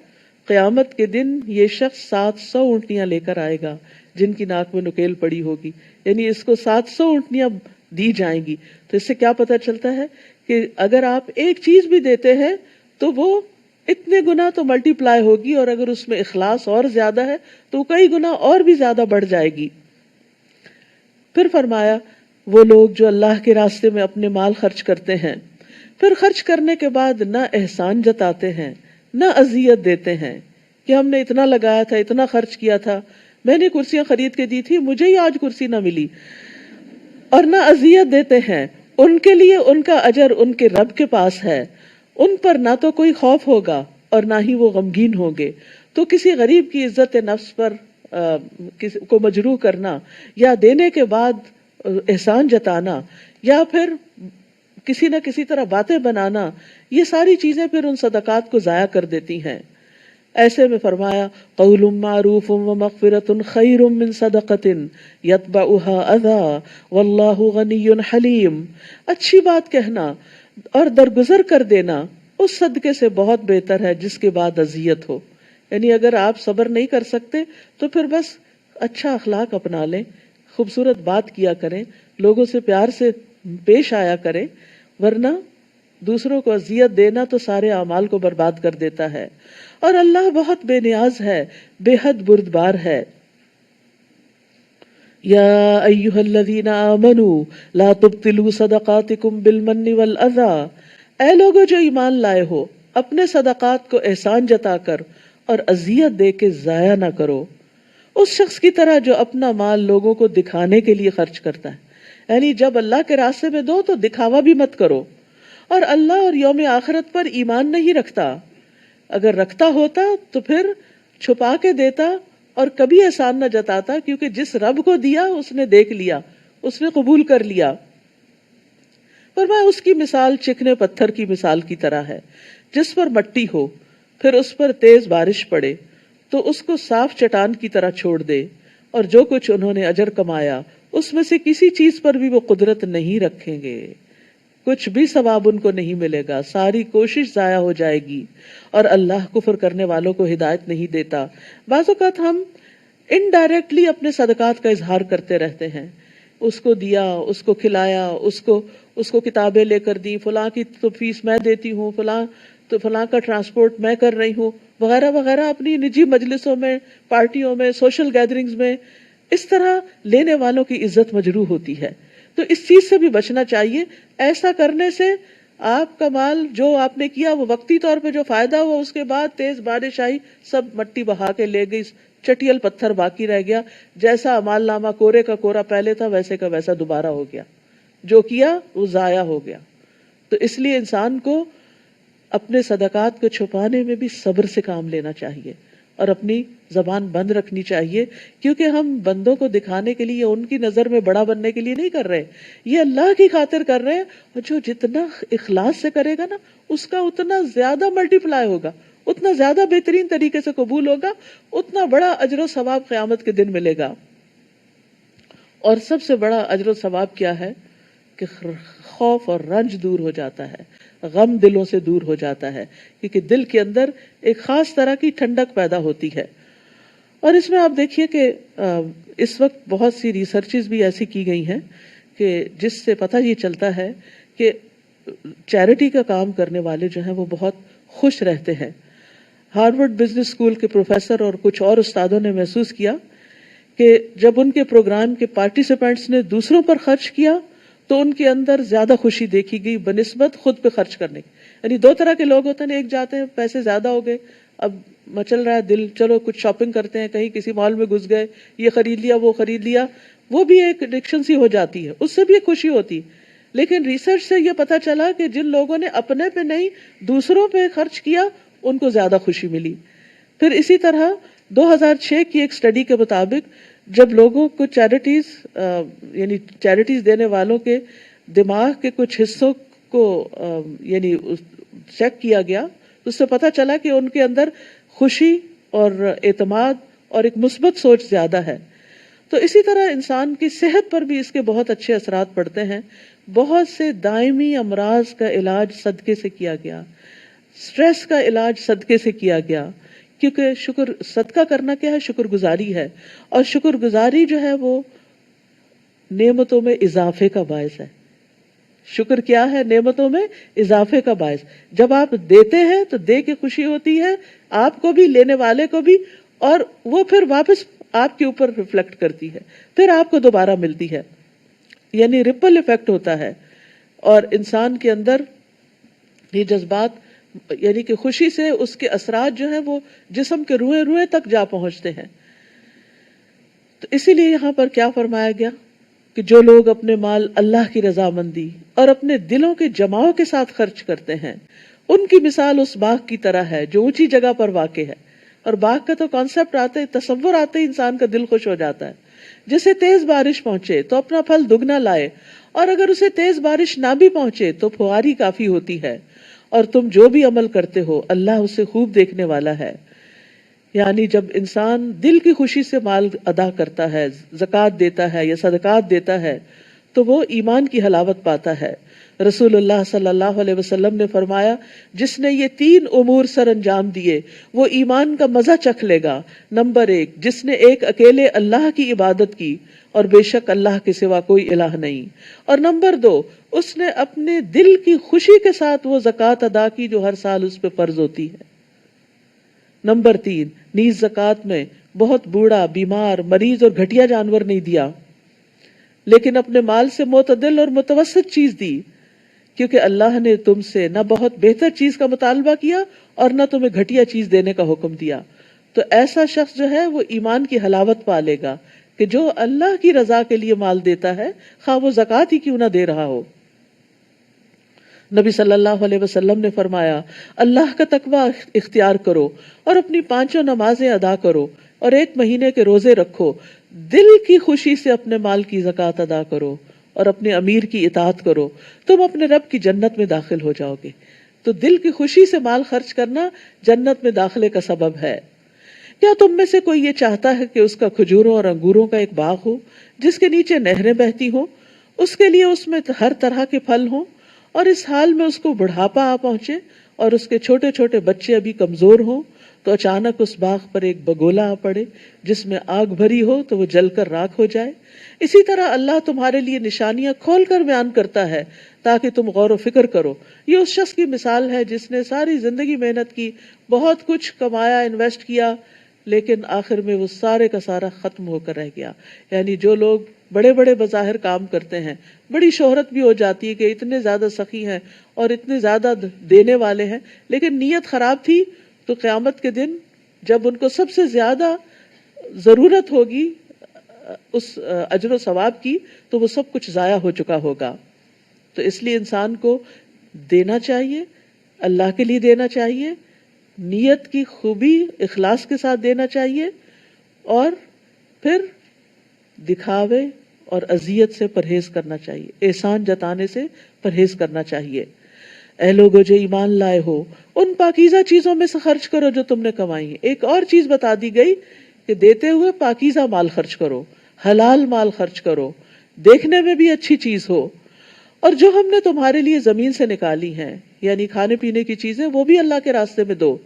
قیامت کے دن یہ شخص 700 اونٹنیاں لے کر آئے گا جن کی ناک میں نکیل پڑی ہوگی، یعنی اس کو 700 اونٹنیاں دی جائیں گی. تو اس سے کیا پتہ چلتا ہے کہ اگر آپ ایک چیز بھی دیتے ہیں تو وہ اتنے گنا تو ملٹی پلائی ہوگی، اور اگر اس میں اخلاص اور زیادہ ہے تو کئی گنا اور بھی زیادہ بڑھ جائے گی. پھر فرمایا وہ لوگ جو اللہ کے راستے میں اپنے مال خرچ کرتے ہیں، پھر خرچ کرنے کے بعد نہ احسان جتاتے ہیں نہ اذیت دیتے ہیں کہ ہم نے اتنا لگایا تھا، اتنا خرچ کیا تھا، میں نے کرسیاں خرید کے دی تھی، مجھے ہی آج کرسی نہ ملی. اور نہ اذیت دیتے ہیں، ان کے لیے ان کا اجر ان کے رب کے پاس ہے، ان پر نہ تو کوئی خوف ہوگا اور نہ ہی وہ غمگین ہوں گے. تو کسی غریب کی عزت نفس پر کو مجروح کرنا، یا دینے کے بعد احسان جتانا، یا پھر کسی نہ کسی طرح باتیں بنانا، یہ ساری چیزیں پھر ان صدقات کو ضائع کر دیتی ہیں. ایسے میں فرمایا قول معروف ومغفرۃ خیر من صدقۃ یتبعها اذی واللہ غنی حلیم. اچھی بات کہنا اور درگزر کر دینا اس صدقے سے بہت بہتر ہے جس کے بعد اذیت ہو. یعنی اگر آپ صبر نہیں کر سکتے تو پھر بس اچھا اخلاق اپنا لیں، خوبصورت بات کیا کریں، لوگوں سے پیار سے پیش آیا کریں، ورنہ دوسروں کو اذیت دینا تو سارے اعمال کو برباد کر دیتا ہے. اور اللہ بہت بے نیاز ہے، بے حد بردبار ہے. یا ایھا الذین آمنوا لا تبطلوا صدقاتکم بالمن والاذی. اے لوگو جو ایمان لائے ہو، اپنے صدقات کو احسان جتا کر اور اذیت دے کے ضائع نہ کرو، اس شخص کی طرح جو اپنا مال لوگوں کو دکھانے کے لیے خرچ کرتا ہے. یعنی جب اللہ کے راستے میں دو تو دکھاوا بھی مت کرو. اور اللہ اور یوم آخرت پر ایمان نہیں رکھتا. اگر رکھتا ہوتا تو پھر چھپا کے دیتا اور کبھی احسان نہ جتاتا، کیونکہ جس رب کو دیا اس نے دیکھ لیا، اس نے قبول کر لیا. فرمایا اس کی مثال چکنے پتھر کی مثال کی طرح ہے، جس پر مٹی ہو، پھر اس پر تیز بارش پڑے تو اس کو صاف چٹان کی طرح چھوڑ دے، اور جو کچھ انہوں نے اجر کمایا اس میں سے کسی چیز پر بھی وہ قدرت نہیں رکھیں گے، کچھ بھی ثواب ان کو نہیں ملے گا، ساری کوشش ضائع ہو جائے گی. اور اللہ کفر کرنے والوں کو ہدایت نہیں دیتا. بعض اوقات ہم انڈائریکٹلی اپنے صدقات کا اظہار کرتے رہتے ہیں، اس کو دیا، اس کو کھلایا، اس کو کتابیں لے کر دی، فلاں کی تو فیس میں دیتی ہوں، فلاں کا ٹرانسپورٹ میں کر رہی ہوں، وغیرہ وغیرہ. اپنی نجی مجلسوں میں، پارٹیوں میں، سوشل گیدرنگز میں اس طرح لینے والوں کی عزت مجروح ہوتی ہے. تو اس چیز سے بھی بچنا چاہیے. ایسا کرنے سے آپ کا مال جو آپ نے کیا وہ وقتی طور پہ جو فائدہ ہوا، اس کے بعد تیز بارش آئی، سب مٹی بہا کے لے گئی، چٹیل پتھر باقی رہ گیا. جیسا اعمال نامہ کورے کا کورا پہلے تھا ویسے کا ویسا دوبارہ ہو گیا، جو کیا وہ ضائع ہو گیا. تو اس لیے انسان کو اپنے صدقات کو چھپانے میں بھی صبر سے کام لینا چاہیے اور اپنی زبان بند رکھنی چاہیے، کیونکہ ہم بندوں کو دکھانے کے لیے، ان کی نظر میں بڑا بننے کے لیے نہیں کر رہے، یہ اللہ کی خاطر کر رہے ہیں. اور جو جتنا اخلاص سے کرے گا نا، اس کا اتنا زیادہ ملٹی پلائی ہوگا، اتنا زیادہ بہترین طریقے سے قبول ہوگا، اتنا بڑا اجر و ثواب قیامت کے دن ملے گا. اور سب سے بڑا اجر و ثواب کیا ہے کہ خوف اور رنج دور ہو جاتا ہے، غم دلوں سے دور ہو جاتا ہے، کیونکہ دل کے اندر ایک خاص طرح کی ٹھنڈک پیدا ہوتی ہے. اور اس میں آپ دیکھیے کہ اس وقت بہت سی ریسرچز بھی ایسی کی گئی ہیں کہ جس سے پتہ یہ چلتا ہے کہ چیریٹی کا کام کرنے والے جو ہیں وہ بہت خوش رہتے ہیں. ہارورڈ بزنس اسکول کے پروفیسر اور کچھ اور استادوں نے محسوس کیا کہ جب ان کے پروگرام کے پارٹیسپینٹس نے دوسروں پر خرچ کیا تو ان کے اندر زیادہ خوشی دیکھی گئی بنسبت خود پہ خرچ کرنے کی. یعنی دو طرح کے لوگ ہوتے ہیں، ایک جاتے ہیں پیسے زیادہ ہو گئے، اب مچل رہا ہے دل، چلو کچھ شاپنگ کرتے ہیں، کہیں کسی مال میں گھس گئے، یہ خرید لیا وہ خرید لیا، وہ بھی ایک ایڈکشن سی ہو جاتی ہے، اس سے بھی ایک خوشی ہوتی. لیکن ریسرچ سے یہ پتا چلا کہ جن لوگوں نے اپنے پہ نہیں دوسروں پہ خرچ کیا ان کو زیادہ خوشی ملی. پھر اسی طرح 2006 کی ایک اسٹڈی کے مطابق جب لوگوں کو یعنی چیریٹیز دینے والوں کے دماغ کے کچھ حصوں کو یعنی چیک کیا گیا تو اس سے پتا چلا کہ ان کے اندر خوشی اور اعتماد اور ایک مثبت سوچ زیادہ ہے. تو اسی طرح انسان کی صحت پر بھی اس کے بہت اچھے اثرات پڑتے ہیں. بہت سے دائمی امراض کا علاج صدقے سے کیا گیا، سٹریس کا علاج صدقے سے کیا گیا، کیونکہ صدقہ کرنا کیا ہے؟ شکر گزاری ہے، اور شکر گزاری جو ہے وہ نعمتوں میں اضافے کا باعث ہے. شکر کیا ہے؟ نعمتوں میں اضافے کا باعث. جب آپ دیتے ہیں تو دے کے خوشی ہوتی ہے آپ کو بھی، لینے والے کو بھی، اور وہ پھر واپس آپ کے اوپر ریفلیکٹ کرتی ہے، پھر آپ کو دوبارہ ملتی ہے، یعنی ریپل ایفیکٹ ہوتا ہے. اور انسان کے اندر یہ جذبات، یعنی کہ خوشی سے اس کے اثرات جو ہیں وہ جسم کے روئیں روئیں تک جا پہنچتے ہیں. تو اسی لیے یہاں پر کیا فرمایا گیا کہ جو لوگ اپنے مال اللہ کی رضامندی اور اپنے دلوں کے جماؤ کے ساتھ خرچ کرتے ہیں، ان کی مثال اس باغ کی طرح ہے جو اونچی جگہ پر واقع ہے. اور باغ کا تو کانسیپٹ آتے، تصور آتے ہی انسان کا دل خوش ہو جاتا ہے. جسے تیز بارش پہنچے تو اپنا پھل دگنا لائے، اور اگر اسے تیز بارش نہ بھی پہنچے تو پھواری کافی ہوتی ہے. اور تم جو بھی عمل کرتے ہو اللہ اسے خوب دیکھنے والا ہے. یعنی جب انسان دل کی خوشی سے مال ادا کرتا ہے، زکوٰۃ دیتا ہے یا صدقات دیتا ہے، تو وہ ایمان کی حلاوت پاتا ہے. رسول اللہ صلی اللہ علیہ وسلم نے فرمایا، جس نے یہ 3 امور سر انجام دیے وہ ایمان کا مزہ چکھ لے گا. نمبر 1، جس نے ایک اکیلے اللہ کی عبادت کی اور بے شک اللہ کے سوا کوئی الہ نہیں. اور نمبر 2، اس نے اپنے دل کی خوشی کے ساتھ وہ زکوٰۃ ادا کی جو ہر سال اس پہ فرض ہوتی ہے. نمبر 3، نیز زکوٰۃ میں بہت بوڑھا، بیمار، مریض اور گھٹیا جانور نہیں دیا، لیکن اپنے مال سے معتدل اور متوسط چیز دی، کیونکہ اللہ نے تم سے نہ بہت بہتر چیز کا مطالبہ کیا اور نہ تمہیں گھٹیا چیز دینے کا حکم دیا. تو ایسا شخص جو ہے وہ ایمان کی حلاوت پا لے گا کہ جو اللہ کی رضا کے لیے مال دیتا ہے، خواہ وہ زکوٰۃ ہی کیوں نہ دے رہا ہو. نبی صلی اللہ علیہ وسلم نے فرمایا، اللہ کا تقوی اختیار کرو اور اپنی 5 نمازیں ادا کرو اور 1 مہینے کے روزے رکھو. دل کی خوشی سے اپنے مال کی زکوٰۃ ادا کرو اور اپنے امیر کی اطاعت کرو، تم اپنے رب کی جنت میں داخل ہو جاؤ گے. تو دل کی خوشی سے مال خرچ کرنا جنت میں داخلے کا سبب ہے. کیا تم میں سے کوئی یہ چاہتا ہے کہ اس کا کھجوروں اور انگوروں کا ایک باغ ہو جس کے نیچے نہریں بہتی ہوں، اس کے لیے اس میں ہر طرح کے پھل ہوں، اور اس حال میں اس کو بڑھاپا آ پہنچے اور اس کے چھوٹے چھوٹے بچے ابھی کمزور ہوں، تو اچانک اس باغ پر ایک بگولا آ پڑے جس میں آگ بھری ہو تو وہ جل کر راکھ ہو جائے؟ اسی طرح اللہ تمہارے لیے نشانیاں کھول کر بیان کرتا ہے تاکہ تم غور و فکر کرو. یہ اس شخص کی مثال ہے جس نے ساری زندگی محنت کی، بہت کچھ کمایا، انویسٹ کیا، لیکن آخر میں وہ سارے کا سارا ختم ہو کر رہ گیا. یعنی جو لوگ بڑے بڑے بظاہر کام کرتے ہیں، بڑی شہرت بھی ہو جاتی ہے کہ اتنے زیادہ سخی ہیں اور اتنے زیادہ دینے والے ہیں، لیکن نیت خراب تھی، تو قیامت کے دن جب ان کو سب سے زیادہ ضرورت ہوگی اس اجر و ثواب کی، تو وہ سب کچھ ضائع ہو چکا ہوگا. تو اس لیے انسان کو دینا چاہیے، اللہ کے لیے دینا چاہیے، نیت کی خوبی اخلاص کے ساتھ دینا چاہیے، اور پھر دکھاوے اور اذیت سے پرہیز کرنا چاہیے، احسان جتانے سے پرہیز کرنا چاہیے. اے لوگو جو ایمان لائے ہو، ان پاکیزہ چیزوں میں سے خرچ کرو جو تم نے کمائی ہیں. ایک اور چیز بتا دی گئی کہ دیتے ہوئے پاکیزہ مال خرچ کرو، حلال مال خرچ کرو، دیکھنے میں بھی اچھی چیز ہو. اور جو ہم نے تمہارے لیے زمین سے نکالی ہیں، یعنی کھانے پینے کی چیزیں، وہ بھی اللہ کے راستے میں دو.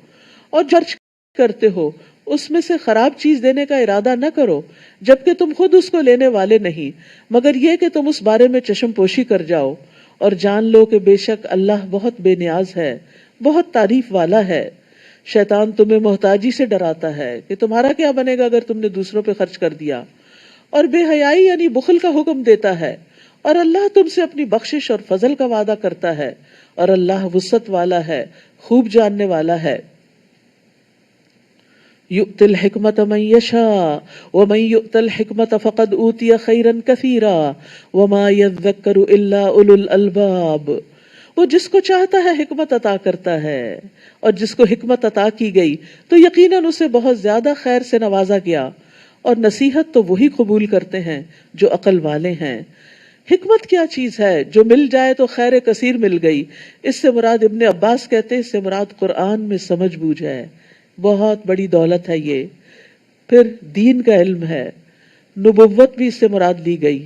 اور خرچ کرتے ہو اس میں سے خراب چیز دینے کا ارادہ نہ کرو، جبکہ تم خود اس کو لینے والے نہیں، مگر یہ کہ تم اس بارے میں چشم پوشی کر جاؤ. اور جان لو کہ بے شک اللہ بہت بے نیاز ہے، بہت تعریف والا ہے. شیطان تمہیں محتاجی سے ڈراتا ہے کہ تمہارا کیا بنے گا اگر تم نے دوسروں پہ خرچ کر دیا، اور بے حیائی یعنی بخل کا حکم دیتا ہے. اور اللہ تم سے اپنی بخشش اور فضل کا وعدہ کرتا ہے، اور اللہ وسعت والا ہے، خوب جاننے والا ہے. یؤتی الحکمت من یشاء ومن یؤت الحکمت فقد اوتی خیرا کثیرا وما یذکر الا اولو الالباب. وہ جس کو چاہتا ہے حکمت عطا کرتا ہے، اور جس کو حکمت عطا کی گئی تو یقیناً اسے بہت زیادہ خیر سے نوازا گیا، اور نصیحت تو وہی قبول کرتے ہیں جو عقل والے ہیں. حکمت کیا چیز ہے؟ جو مل جائے تو خیر کثیر مل گئی. اس سے مراد ابن عباس کہتے ہیں، اس سے مراد قرآن میں سمجھ بوجھ ہے، بہت بڑی دولت ہے یہ. پھر دین کا علم ہے، نبوت بھی اس سے مراد لی گئی،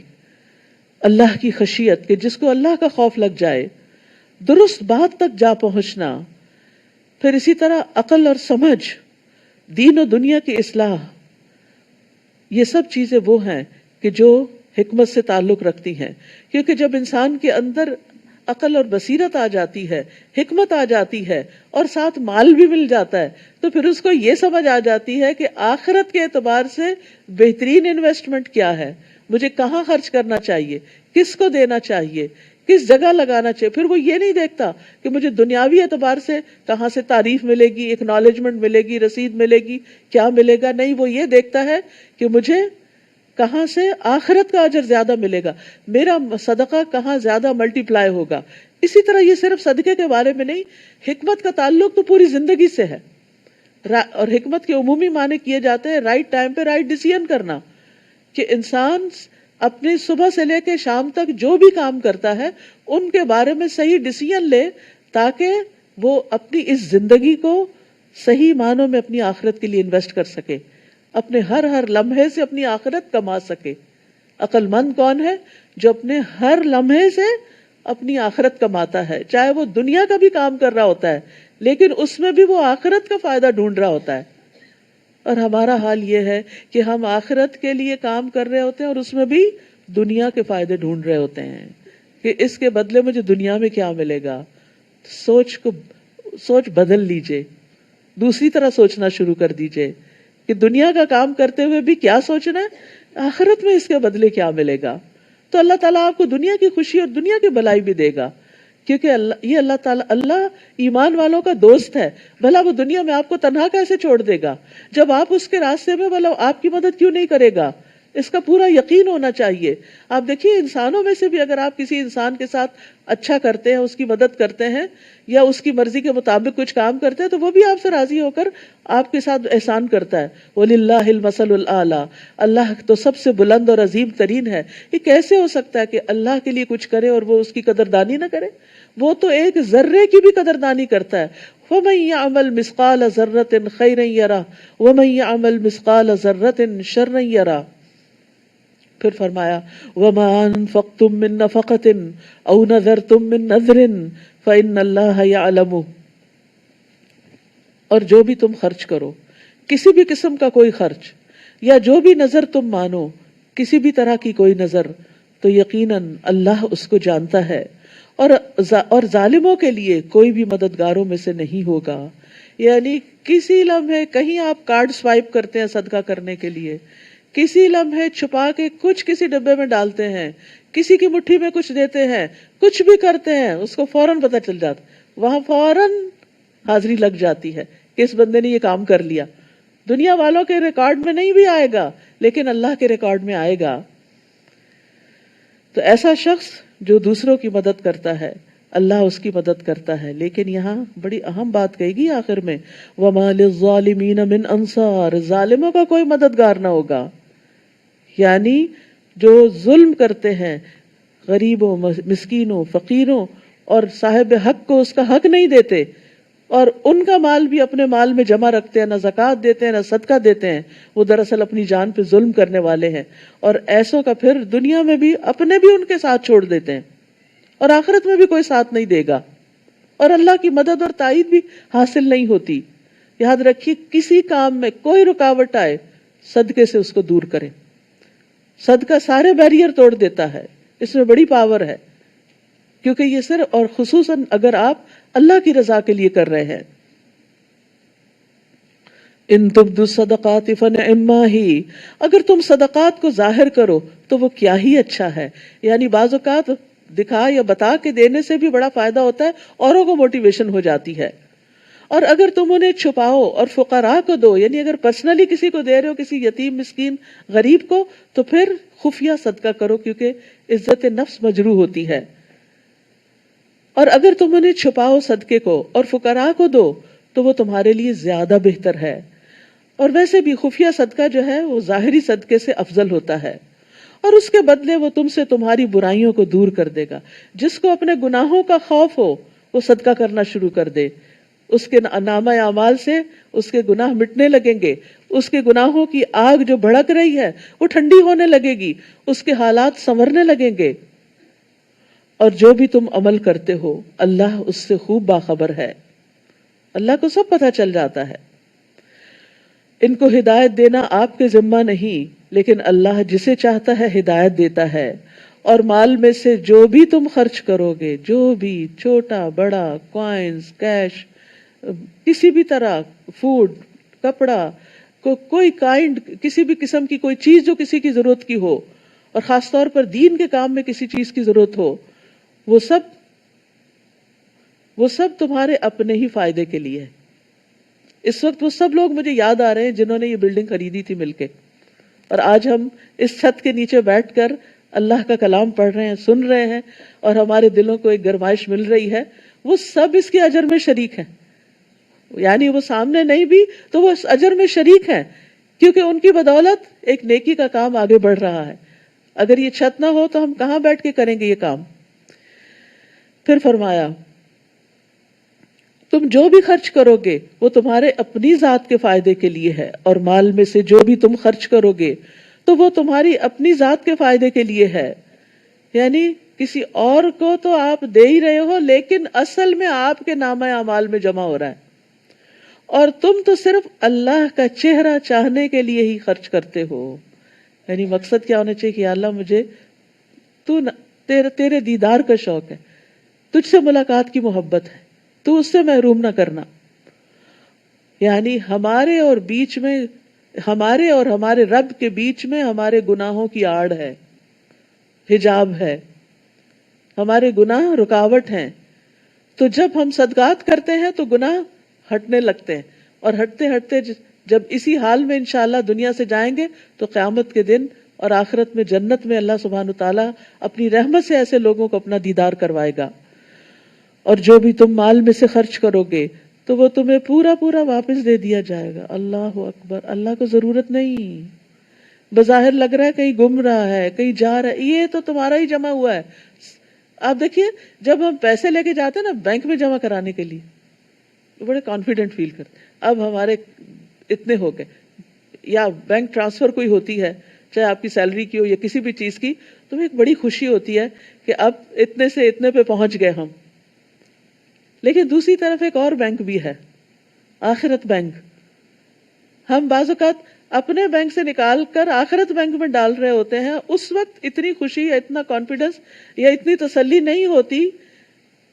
اللہ کی خشیت کہ جس کو اللہ کا خوف لگ جائے، درست بات تک جا پہنچنا. پھر اسی طرح عقل اور سمجھ، دین و دنیا کی اصلاح. یہ سب چیزیں وہ ہیں کہ جو حکمت سے تعلق رکھتی ہیں، کیونکہ جب انسان کے اندر عقل اور بصیرت آ جاتی ہے، حکمت آ جاتی ہے اور ساتھ مال بھی مل جاتا ہے، تو پھر اس کو یہ سمجھ آ جاتی ہے کہ آخرت کے اعتبار سے بہترین انویسٹمنٹ کیا ہے، مجھے کہاں خرچ کرنا چاہیے، کس کو دینا چاہیے، کس جگہ لگانا چاہیے۔ پھر وہ یہ نہیں دیکھتا کہ مجھے دنیاوی اعتبار سے کہاں سے تعریف ملے گی، اکنالجمنٹ ملے گی، رسید ملے گی، کیا ملے گا، نہیں، وہ یہ دیکھتا ہے کہ مجھے کہاں سے آخرت کا اجر زیادہ ملے گا، میرا صدقہ کہاں زیادہ ملٹی پلائی ہوگا۔ اسی طرح یہ صرف صدقے کے بارے میں نہیں، حکمت کا تعلق تو پوری زندگی سے ہے، اور حکمت کے عمومی معنی کیے جاتے ہیں رائٹ ٹائم پہ رائٹ ڈیسیژن کرنا، کہ انسان اپنی صبح سے لے کے شام تک جو بھی کام کرتا ہے ان کے بارے میں صحیح ڈیسیژن لے، تاکہ وہ اپنی اس زندگی کو صحیح معنوں میں اپنی آخرت کے لیے انویسٹ کر سکے، اپنے ہر لمحے سے اپنی آخرت کما سکے۔ عقل مند کون ہے؟ جو اپنے ہر لمحے سے اپنی آخرت کماتا ہے، چاہے وہ دنیا کا بھی کام کر رہا ہوتا ہے لیکن اس میں بھی وہ آخرت کا فائدہ ڈھونڈ رہا ہوتا ہے۔ اور ہمارا حال یہ ہے کہ ہم آخرت کے لیے کام کر رہے ہوتے ہیں اور اس میں بھی دنیا کے فائدے ڈھونڈ رہے ہوتے ہیں کہ اس کے بدلے مجھے دنیا میں کیا ملے گا۔ سوچ بدل لیجئے، دوسری طرح سوچنا شروع کر دیجئے کہ دنیا کا کام کرتے ہوئے بھی کیا سوچنا ہے، آخرت میں اس کے بدلے کیا ملے گا۔ تو اللہ تعالیٰ آپ کو دنیا کی خوشی اور دنیا کی بھلائی بھی دے گا، کیونکہ اللہ تعالیٰ ایمان والوں کا دوست ہے۔ بھلا وہ دنیا میں آپ کو تنہا کیسے چھوڑ دے گا جب آپ اس کے راستے میں، بھلا آپ کی مدد کیوں نہیں کرے گا؟ اس کا پورا یقین ہونا چاہیے۔ آپ دیکھیے انسانوں میں سے بھی اگر آپ کسی انسان کے ساتھ اچھا کرتے ہیں، اس کی مدد کرتے ہیں یا اس کی مرضی کے مطابق کچھ کام کرتے ہیں، تو وہ بھی آپ سے راضی ہو کر آپ کے ساتھ احسان کرتا ہے۔ وَلِلَّهِ الْمَثَلُ الْأَعْلَىٰ، اللہ تو سب سے بلند اور عظیم ترین ہے۔ یہ کیسے ہو سکتا ہے کہ اللہ کے لیے کچھ کرے اور وہ اس کی قدردانی نہ کرے؟ وہ تو ایک ذرے کی بھی قدردانی کرتا ہے۔ وَمَن يَعْمَلْ مِثْقَالَ ذَرَّةٍ خَيْرًا يَرَهُ وَمَن يَعْمَلْ مِثْقَالَ ذَرَّةٍ شَرًّا يَرَهُ۔ پھر فرمایا وَمَا أَنفَقْتُم مِّن نَّفَقَةٍ أَوْ نَذَرْتُم مِّن نَّذْرٍ فَإِنَّ اللَّهَ يَعْلَمُ۔ اور جو بھی تم خرچ کرو، کسی بھی قسم کا کوئی خرچ، یا جو بھی نظر تم مانو، کسی بھی طرح کی کوئی نظر، تو یقیناً اللہ اس کو جانتا ہے، اور ظالموں کے لیے کوئی بھی مددگاروں میں سے نہیں ہوگا۔ یعنی کسی لمحے کہیں آپ کارڈ سوائپ کرتے ہیں صدقہ کرنے کے لیے، کسی لمحے چھپا کے کچھ کسی ڈبے میں ڈالتے ہیں، کسی کی مٹھی میں کچھ دیتے ہیں، کچھ بھی کرتے ہیں، اس کو فوراً پتہ چل جاتا، وہاں فوراً حاضری لگ جاتی ہے کہ اس بندے نے یہ کام کر لیا۔ دنیا والوں کے ریکارڈ میں نہیں بھی آئے گا لیکن اللہ کے ریکارڈ میں آئے گا۔ تو ایسا شخص جو دوسروں کی مدد کرتا ہے، اللہ اس کی مدد کرتا ہے۔ لیکن یہاں بڑی اہم بات کہے گی آخر میں، وَمَا لِلظَّالِمِينَ مِنْ أَنصَارٍ، ظالموں کا کوئی مددگار نہ ہوگا۔ یعنی جو ظلم کرتے ہیں غریبوں، مسکینوں، فقیروں اور صاحب حق کو اس کا حق نہیں دیتے، اور ان کا مال بھی اپنے مال میں جمع رکھتے ہیں، نہ زکوٰۃ دیتے ہیں نہ صدقہ دیتے ہیں، وہ دراصل اپنی جان پہ ظلم کرنے والے ہیں، اور ایسوں کا پھر دنیا میں بھی اپنے بھی ان کے ساتھ چھوڑ دیتے ہیں اور آخرت میں بھی کوئی ساتھ نہیں دے گا، اور اللہ کی مدد اور تائید بھی حاصل نہیں ہوتی۔ یاد رکھیے کسی کام میں کوئی رکاوٹ آئے، صدقے سے اس کو دور کریں۔ صدقہ سارے بیریئر توڑ دیتا ہے، اس میں بڑی پاور ہے، کیونکہ یہ صرف اور خصوصاً اگر آپ اللہ کی رضا کے لیے کر رہے ہیں۔ ان تبدوا الصدقات فنعما ہی، اگر تم صدقات کو ظاہر کرو تو وہ کیا ہی اچھا ہے۔ یعنی بعض اوقات دکھا یا بتا کے دینے سے بھی بڑا فائدہ ہوتا ہے، اوروں کو موٹیویشن ہو جاتی ہے۔ اور اگر تم انہیں چھپاؤ اور فقراء کو دو، یعنی اگر پرسنلی کسی کو دے رہے ہو، کسی یتیم، مسکین، غریب کو، تو پھر خفیہ صدقہ کرو، کیونکہ عزت نفس مجروح ہوتی ہے۔ اور اگر تم انہیں چھپاؤ صدقے کو اور فقراء کو دو تو وہ تمہارے لیے زیادہ بہتر ہے۔ اور ویسے بھی خفیہ صدقہ جو ہے وہ ظاہری صدقے سے افضل ہوتا ہے، اور اس کے بدلے وہ تم سے تمہاری برائیوں کو دور کر دے گا۔ جس کو اپنے گناہوں کا خوف ہو وہ صدقہ کرنا شروع کر دے، اس کے نامہ اعمال سے اس کے گناہ مٹنے لگیں گے، اس کے گناہوں کی آگ جو بھڑک رہی ہے وہ ٹھنڈی ہونے لگے گی، اس کے حالات سنورنے لگیں گے۔ اور جو بھی تم عمل کرتے ہو اللہ اس سے خوب باخبر ہے، اللہ کو سب پتہ چل جاتا ہے۔ ان کو ہدایت دینا آپ کے ذمہ نہیں، لیکن اللہ جسے چاہتا ہے ہدایت دیتا ہے۔ اور مال میں سے جو بھی تم خرچ کرو گے، جو بھی چھوٹا بڑا، کوائنز، کیش، کسی بھی طرح، فوڈ، کپڑا، کوئی کائنڈ، کسی بھی قسم کی کوئی چیز جو کسی کی ضرورت کی ہو، اور خاص طور پر دین کے کام میں کسی چیز کی ضرورت ہو، وہ سب تمہارے اپنے ہی فائدے کے لیے ہے۔ اس وقت وہ سب لوگ مجھے یاد آ رہے ہیں جنہوں نے یہ بلڈنگ خریدی تھی مل کے، اور آج ہم اس چھت کے نیچے بیٹھ کر اللہ کا کلام پڑھ رہے ہیں، سن رہے ہیں، اور ہمارے دلوں کو ایک گرمائش مل رہی ہے۔ وہ سب اس کے اجر میں شریک ہیں، یعنی وہ سامنے نہیں بھی تو وہ اس اجر میں شریک ہیں، کیونکہ ان کی بدولت ایک نیکی کا کام آگے بڑھ رہا ہے۔ اگر یہ چھت نہ ہو تو ہم کہاں بیٹھ کے کریں گے یہ کام؟ پھر فرمایا تم جو بھی خرچ کرو گے وہ تمہارے اپنی ذات کے فائدے کے لیے ہے، اور مال میں سے جو بھی تم خرچ کرو گے تو وہ تمہاری اپنی ذات کے فائدے کے لیے ہے، یعنی کسی اور کو تو آپ دے ہی رہے ہو، لیکن اصل میں آپ کے نامہ اعمال میں جمع ہو رہا ہے، اور تم تو صرف اللہ کا چہرہ چاہنے کے لیے ہی خرچ کرتے ہو۔ یعنی مقصد کیا ہونا چاہیے کہ یا اللہ مجھے تیرے دیدار کا شوق ہے، تجھ سے ملاقات کی محبت ہے، تو اس سے محروم نہ کرنا۔ یعنی ہمارے اور ہمارے رب کے بیچ میں ہمارے گناہوں کی آڑ ہے، حجاب ہے، ہمارے گناہ رکاوٹ ہیں۔ تو جب ہم صدقات کرتے ہیں تو گناہ ہٹنے لگتے ہیں، اور ہٹتے ہٹتے جب اسی حال میں انشاءاللہ دنیا سے جائیں گے تو قیامت کے دن اور آخرت میں جنت میں اللہ سبحانہ تعالیٰ اپنی رحمت سے ایسے لوگوں کو اپنا دیدار کروائے گا۔ اور جو بھی تم مال میں سے خرچ کرو گے تو وہ تمہیں پورا پورا واپس دے دیا جائے گا۔ اللہ اکبر! اللہ کو ضرورت نہیں، بظاہر لگ رہا ہے کہیں گم رہا ہے، کہیں جا رہا ہے، یہ تو تمہارا ہی جمع ہوا ہے۔ آپ دیکھیے جب ہم پیسے لے کے جاتے ہیں نا بینک میں جمع کرانے کے لیے، بڑے کانفیڈنٹ فیل کرتے ہیں، اب ہمارے اتنے ہو گئے، یا بینک ٹرانسفر کوئی ہوتی ہے چاہے آپ کی سیلری کی ہو یا کسی بھی چیز کی، تو ایک بڑی خوشی ہوتی ہے کہ اب اتنے سے اتنے پہ پہنچ گئے ہم۔ لیکن دوسری طرف ایک اور بینک بھی ہے، آخرت بینک۔ ہم بعض اوقات اپنے بینک سے نکال کر آخرت بینک میں ڈال رہے ہوتے ہیں، اس وقت اتنی خوشی یا اتنا کانفیڈنس یا اتنی تسلی نہیں ہوتی،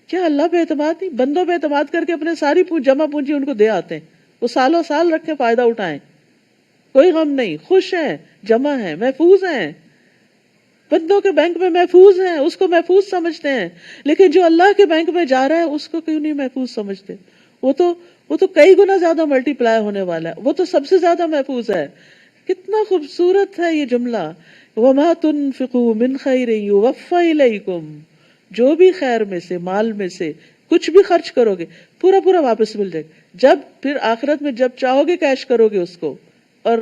کیا اللہ پہ اعتماد نہیں؟ بندوں پہ اعتماد کر کے اپنے ساری جمع پونجی ان کو دے آتے ہیں، وہ سالوں سال رکھ کے فائدہ اٹھائیں، کوئی غم نہیں، خوش ہیں، جمع ہیں، محفوظ ہیں، بندوں کے بینک میں محفوظ ہیں، اس کو محفوظ سمجھتے ہیں۔ لیکن جو اللہ کے بینک میں جا رہا ہے اس کو کیوں نہیں محفوظ سمجھتے؟ وہ تو کئی گنا زیادہ ملٹی پلائی ہونے والا ہے، وہ تو سب سے زیادہ محفوظ ہے۔ کتنا خوبصورت ہے یہ جملہ، وَمَا تُنْفِقُوا مِنْ خَيْرٍ يُوَفَّ إِلَيْكُمْ، جو بھی خیر میں سے، مال میں سے کچھ بھی خرچ کرو گے پورا پورا واپس مل جائے گا۔ جب پھر آخرت میں جب چاہو گے کیش کرو گے اس کو، اور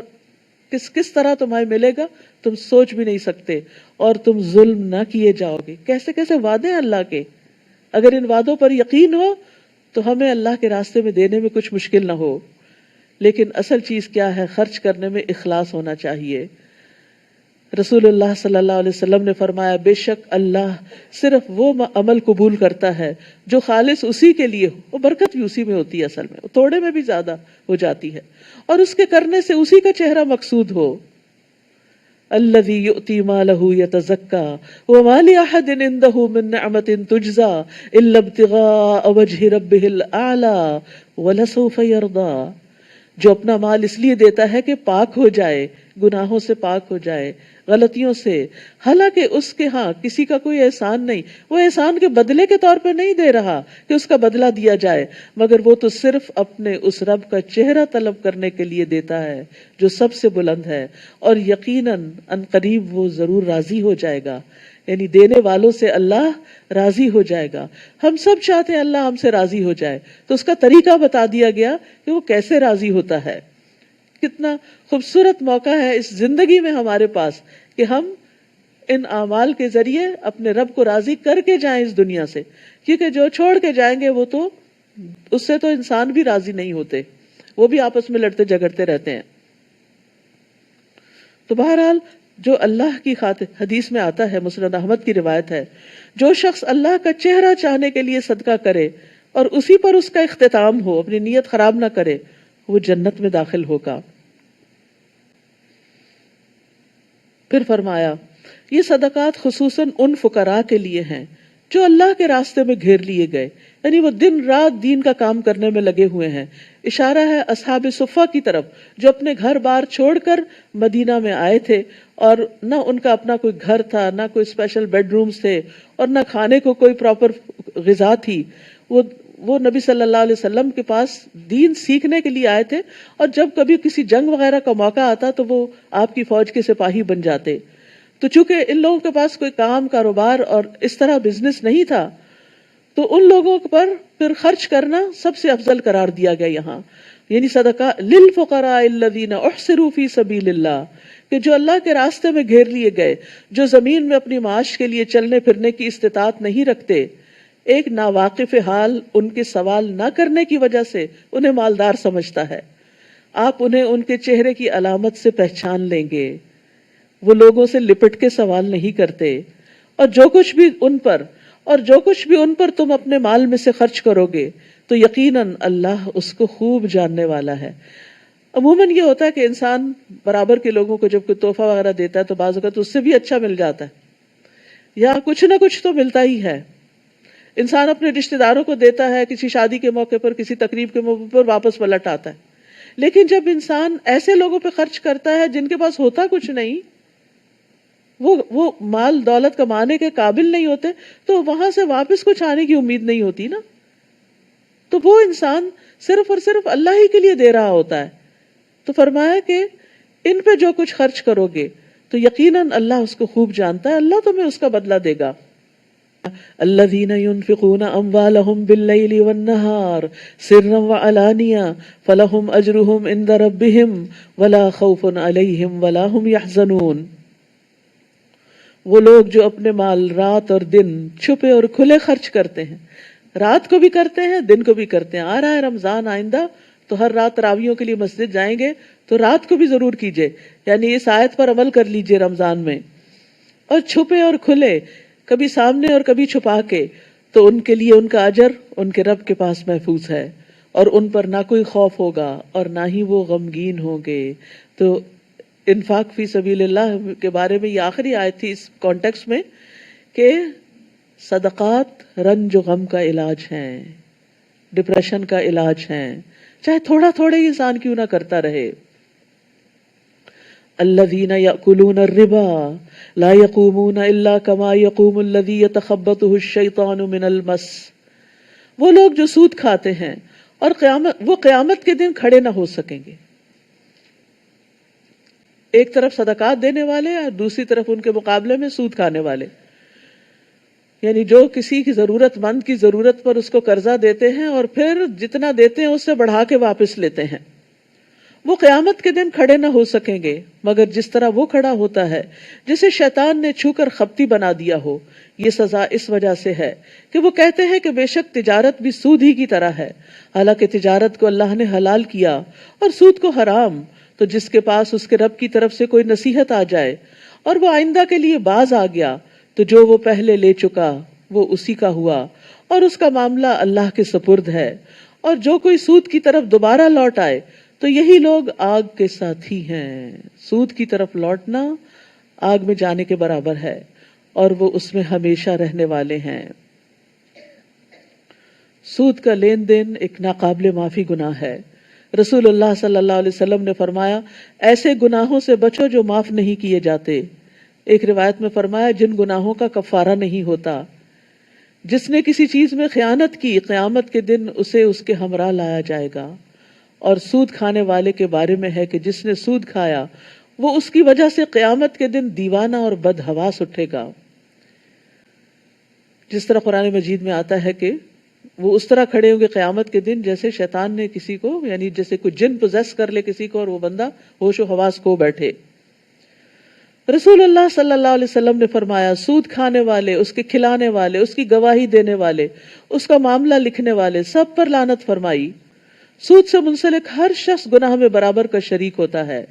کس طرح تمہیں ملے گا تم سوچ بھی نہیں سکتے، اور تم ظلم نہ کیے جاؤ گے۔ کیسے کیسے وعدے ہیں اللہ کے، اگر ان وعدوں پر یقین ہو تو ہمیں اللہ کے راستے میں دینے میں کچھ مشکل نہ ہو۔ لیکن اصل چیز کیا ہے؟ خرچ کرنے میں اخلاص ہونا چاہیے۔ رسول اللہ صلی اللہ علیہ وسلم نے فرمایا بے شک اللہ صرف وہ عمل قبول کرتا ہے جو خالص اسی کے لیے ہو، وہ برکت بھی اسی میں ہوتی ہے، اصل میں تھوڑے میں بھی زیادہ ہو جاتی ہے، اور اس کے کرنے سے اسی کا چہرہ مقصود ہو۔ الذی یؤتی مالہ یتزکا وما لأحد عنده من نعمت تجزا الا ابتغاء وجہ ربہ الاعلی ولسوف یرضی، جو اپنا مال اس لیے دیتا ہے کہ پاک ہو جائے، گناہوں سے پاک ہو جائے، غلطیوں سے، حالانکہ اس کے ہاں کسی کا کوئی احسان نہیں، وہ احسان کے بدلے کے طور پہ نہیں دے رہا کہ اس کا بدلہ دیا جائے، مگر وہ تو صرف اپنے اس رب کا چہرہ طلب کرنے کے لیے دیتا ہے جو سب سے بلند ہے، اور یقیناً ان قریب وہ ضرور راضی ہو جائے گا۔ یعنی دینے والوں سے اللہ راضی ہو جائے گا۔ ہم سب چاہتے ہیں اللہ ہم سے راضی ہو جائے، تو اس کا طریقہ بتا دیا گیا کہ وہ کیسے راضی ہوتا ہے۔ کتنا خوبصورت موقع ہے اس زندگی میں ہمارے پاس کہ ہم ان اعمال کے ذریعے اپنے رب کو راضی کر کے جائیں اس دنیا سے، کیونکہ جو چھوڑ کے جائیں گے وہ تو اس سے تو انسان بھی راضی نہیں ہوتے، وہ بھی آپس میں لڑتے جھگڑتے رہتے ہیں۔ تو بہرحال جو اللہ کی خاطر، حدیث میں آتا ہے، مسند احمد کی روایت ہے، جو شخص اللہ کا چہرہ چاہنے کے لیے صدقہ کرے اور اسی پر اس کا اختتام ہو، اپنی نیت خراب نہ کرے، وہ جنت میں داخل ہوگا۔ پھر فرمایا یہ صدقات خصوصاً ان فقراء کے لیے ہیں جو اللہ کے راستے میں گھیر لیے گئے، یعنی وہ دن رات دین کا کام کرنے میں لگے ہوئے ہیں۔ اشارہ ہے اصحاب صفہ کی طرف جو اپنے گھر بار چھوڑ کر مدینہ میں آئے تھے، اور نہ ان کا اپنا کوئی گھر تھا، نہ کوئی اسپیشل بیڈ رومز تھے، اور نہ کھانے کو کوئی پراپر غذا تھی۔ وہ نبی صلی اللہ علیہ وسلم کے پاس دین سیکھنے کے لیے آئے تھے، اور جب کبھی کسی جنگ وغیرہ کا موقع آتا تو وہ آپ کی فوج کے سپاہی بن جاتے۔ تو چونکہ ان لوگوں کے پاس کوئی کام کاروبار اور اس طرح بزنس نہیں تھا، تو ان لوگوں پر پھر خرچ کرنا سب سے افضل قرار دیا گیا یہاں، یعنی صدقہ للفقراء الذین احصروا فی سبیل اللہ، کہ جو اللہ کے راستے میں گھیر لیے گئے، جو زمین میں اپنی معاش کے لیے چلنے پھرنے کی استطاعت نہیں رکھتے۔ ایک ناواقف حال ان کے سوال نہ کرنے کی وجہ سے انہیں مالدار سمجھتا ہے۔ آپ انہیں ان کے چہرے کی علامت سے پہچان لیں گے، وہ لوگوں سے لپٹ کے سوال نہیں کرتے، اور جو کچھ بھی ان پر تم اپنے مال میں سے خرچ کرو گے تو یقیناً اللہ اس کو خوب جاننے والا ہے۔ عموماً یہ ہوتا ہے کہ انسان برابر کے لوگوں کو جب کوئی تحفہ وغیرہ دیتا ہے تو بعض اوقات اس سے بھی اچھا مل جاتا ہے، یا کچھ نہ کچھ تو ملتا ہی ہے۔ انسان اپنے رشتہ داروں کو دیتا ہے، کسی شادی کے موقع پر، کسی تقریب کے موقع پر واپس پلٹ آتا ہے، لیکن جب انسان ایسے لوگوں پہ خرچ کرتا ہے جن کے پاس ہوتا کچھ نہیں، وہ مال دولت کمانے کے قابل نہیں ہوتے، تو وہاں سے واپس کچھ آنے کی امید نہیں ہوتی نا، تو وہ انسان صرف اور صرف اللہ ہی کے لیے دے رہا ہوتا ہے۔ تو فرمایا کہ ان پہ جو کچھ خرچ کرو گے تو یقیناً اللہ اس کو خوب جانتا ہے، اللہ تمہیں اس کا بدلہ دے گا۔ الذین ينفقون اموالهم باللیل والنہار سرا وعلانیہ فلہم اجرہم عند ربہم ولا خوف علیہم ولا ہم یحزنون۔ وہ لوگ جو اپنے مال رات اور دن چھپے اور کھلے خرچ کرتے ہیں، رات کو بھی کرتے ہیں، دن کو بھی کرتے ہیں۔ آ رہا ہے رمضان آئندہ، تو ہر رات تراویحوں کے لیے مسجد جائیں گے تو رات کو بھی ضرور کیجئے، یعنی اس آیت پر عمل کر لیجئے رمضان میں۔ اور چھپے اور کھلے، کبھی سامنے اور کبھی چھپا کے، تو ان کے لیے ان کا اجر ان کے رب کے پاس محفوظ ہے، اور ان پر نہ کوئی خوف ہوگا اور نہ ہی وہ غمگین ہوں گے۔ تو انفاق فی سبیل اللہ کے بارے میں یہ آخری آیت تھی اس کانٹیکس میں، کہ صدقات رنج و غم کا علاج ہیں، ڈپریشن کا علاج ہیں، چاہے تھوڑا تھوڑا ہی انسان کیوں نہ کرتا رہے۔ الذین یأکلون الربا لا یقومون الا کما یقوم الذی یتخبطہ الشیطان من المس۔ وہ لوگ جو سود کھاتے ہیں اور وہ قیامت کے دن کھڑے نہ ہو سکیں گے۔ ایک طرف صدقات دینے والے اور دوسری طرف ان کے مقابلے میں سود کھانے والے، یعنی جو کسی کی ضرورت مند کی ضرورت پر اس کو قرضہ دیتے ہیں اور پھر جتنا دیتے ہیں اس سے بڑھا کے واپس لیتے ہیں، وہ قیامت کے دن کھڑے نہ ہو سکیں گے مگر جس طرح وہ کھڑا ہوتا ہے جسے شیطان نے چھو کر خپتی بنا دیا ہو۔ یہ سزا اس وجہ سے ہے کہ وہ کہتے ہیں کہ بے شک تجارت بھی سود ہی کی طرح ہے، حالانکہ تجارت کو اللہ نے حلال کیا اور سود کو حرام۔ تو جس کے پاس اس کے رب کی طرف سے کوئی نصیحت آ جائے اور وہ آئندہ کے لیے باز آ گیا تو جو وہ پہلے لے چکا وہ اسی کا ہوا، اور اس کا معاملہ اللہ کے سپرد ہے۔ اور جو کوئی سود کی طرف دوبارہ لوٹ آئے تو یہی لوگ آگ کے ساتھی ہیں۔ سود کی طرف لوٹنا آگ میں جانے کے برابر ہے، اور وہ اس میں ہمیشہ رہنے والے ہیں۔ سود کا لین دین ایک ناقابل معافی گناہ ہے۔ رسول اللہ صلی اللہ علیہ وسلم نے فرمایا، ایسے گناہوں سے بچو جو معاف نہیں کیے جاتے۔ ایک روایت میں فرمایا، جن گناہوں کا کفارہ نہیں ہوتا۔ جس نے کسی چیز میں خیانت کی، قیامت کے دن اسے اس کے ہمراہ لایا جائے گا۔ اور سود کھانے والے کے بارے میں ہے کہ جس نے سود کھایا وہ اس کی وجہ سے قیامت کے دن دیوانہ اور بدحواس اٹھے گا۔ جس طرح قرآن مجید میں آتا ہے کہ وہ اس طرح کھڑے ہوں گے قیامت کے دن جیسے شیطان نے کسی کو، یعنی جیسے کوئی جن پوزیس کر لے کسی کو اور وہ بندہ ہوش و حواس کھو بیٹھے۔ رسول اللہ صلی اللہ علیہ وسلم نے فرمایا، سود کھانے والے، اس کے کھلانے والے، اس کی گواہی دینے والے، اس کا معاملہ لکھنے والے، سب پر لعنت فرمائی۔ سود سے منسلک ہر شخص گناہ میں برابر کا شریک ہوتا ہے۔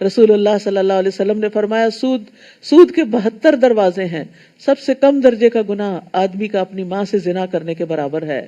رسول اللہ صلی اللہ علیہ وسلم نے فرمایا، سود کے 72 دروازے ہیں، سب سے کم درجے کا گناہ آدمی کا اپنی ماں سے زنا کرنے کے برابر ہے۔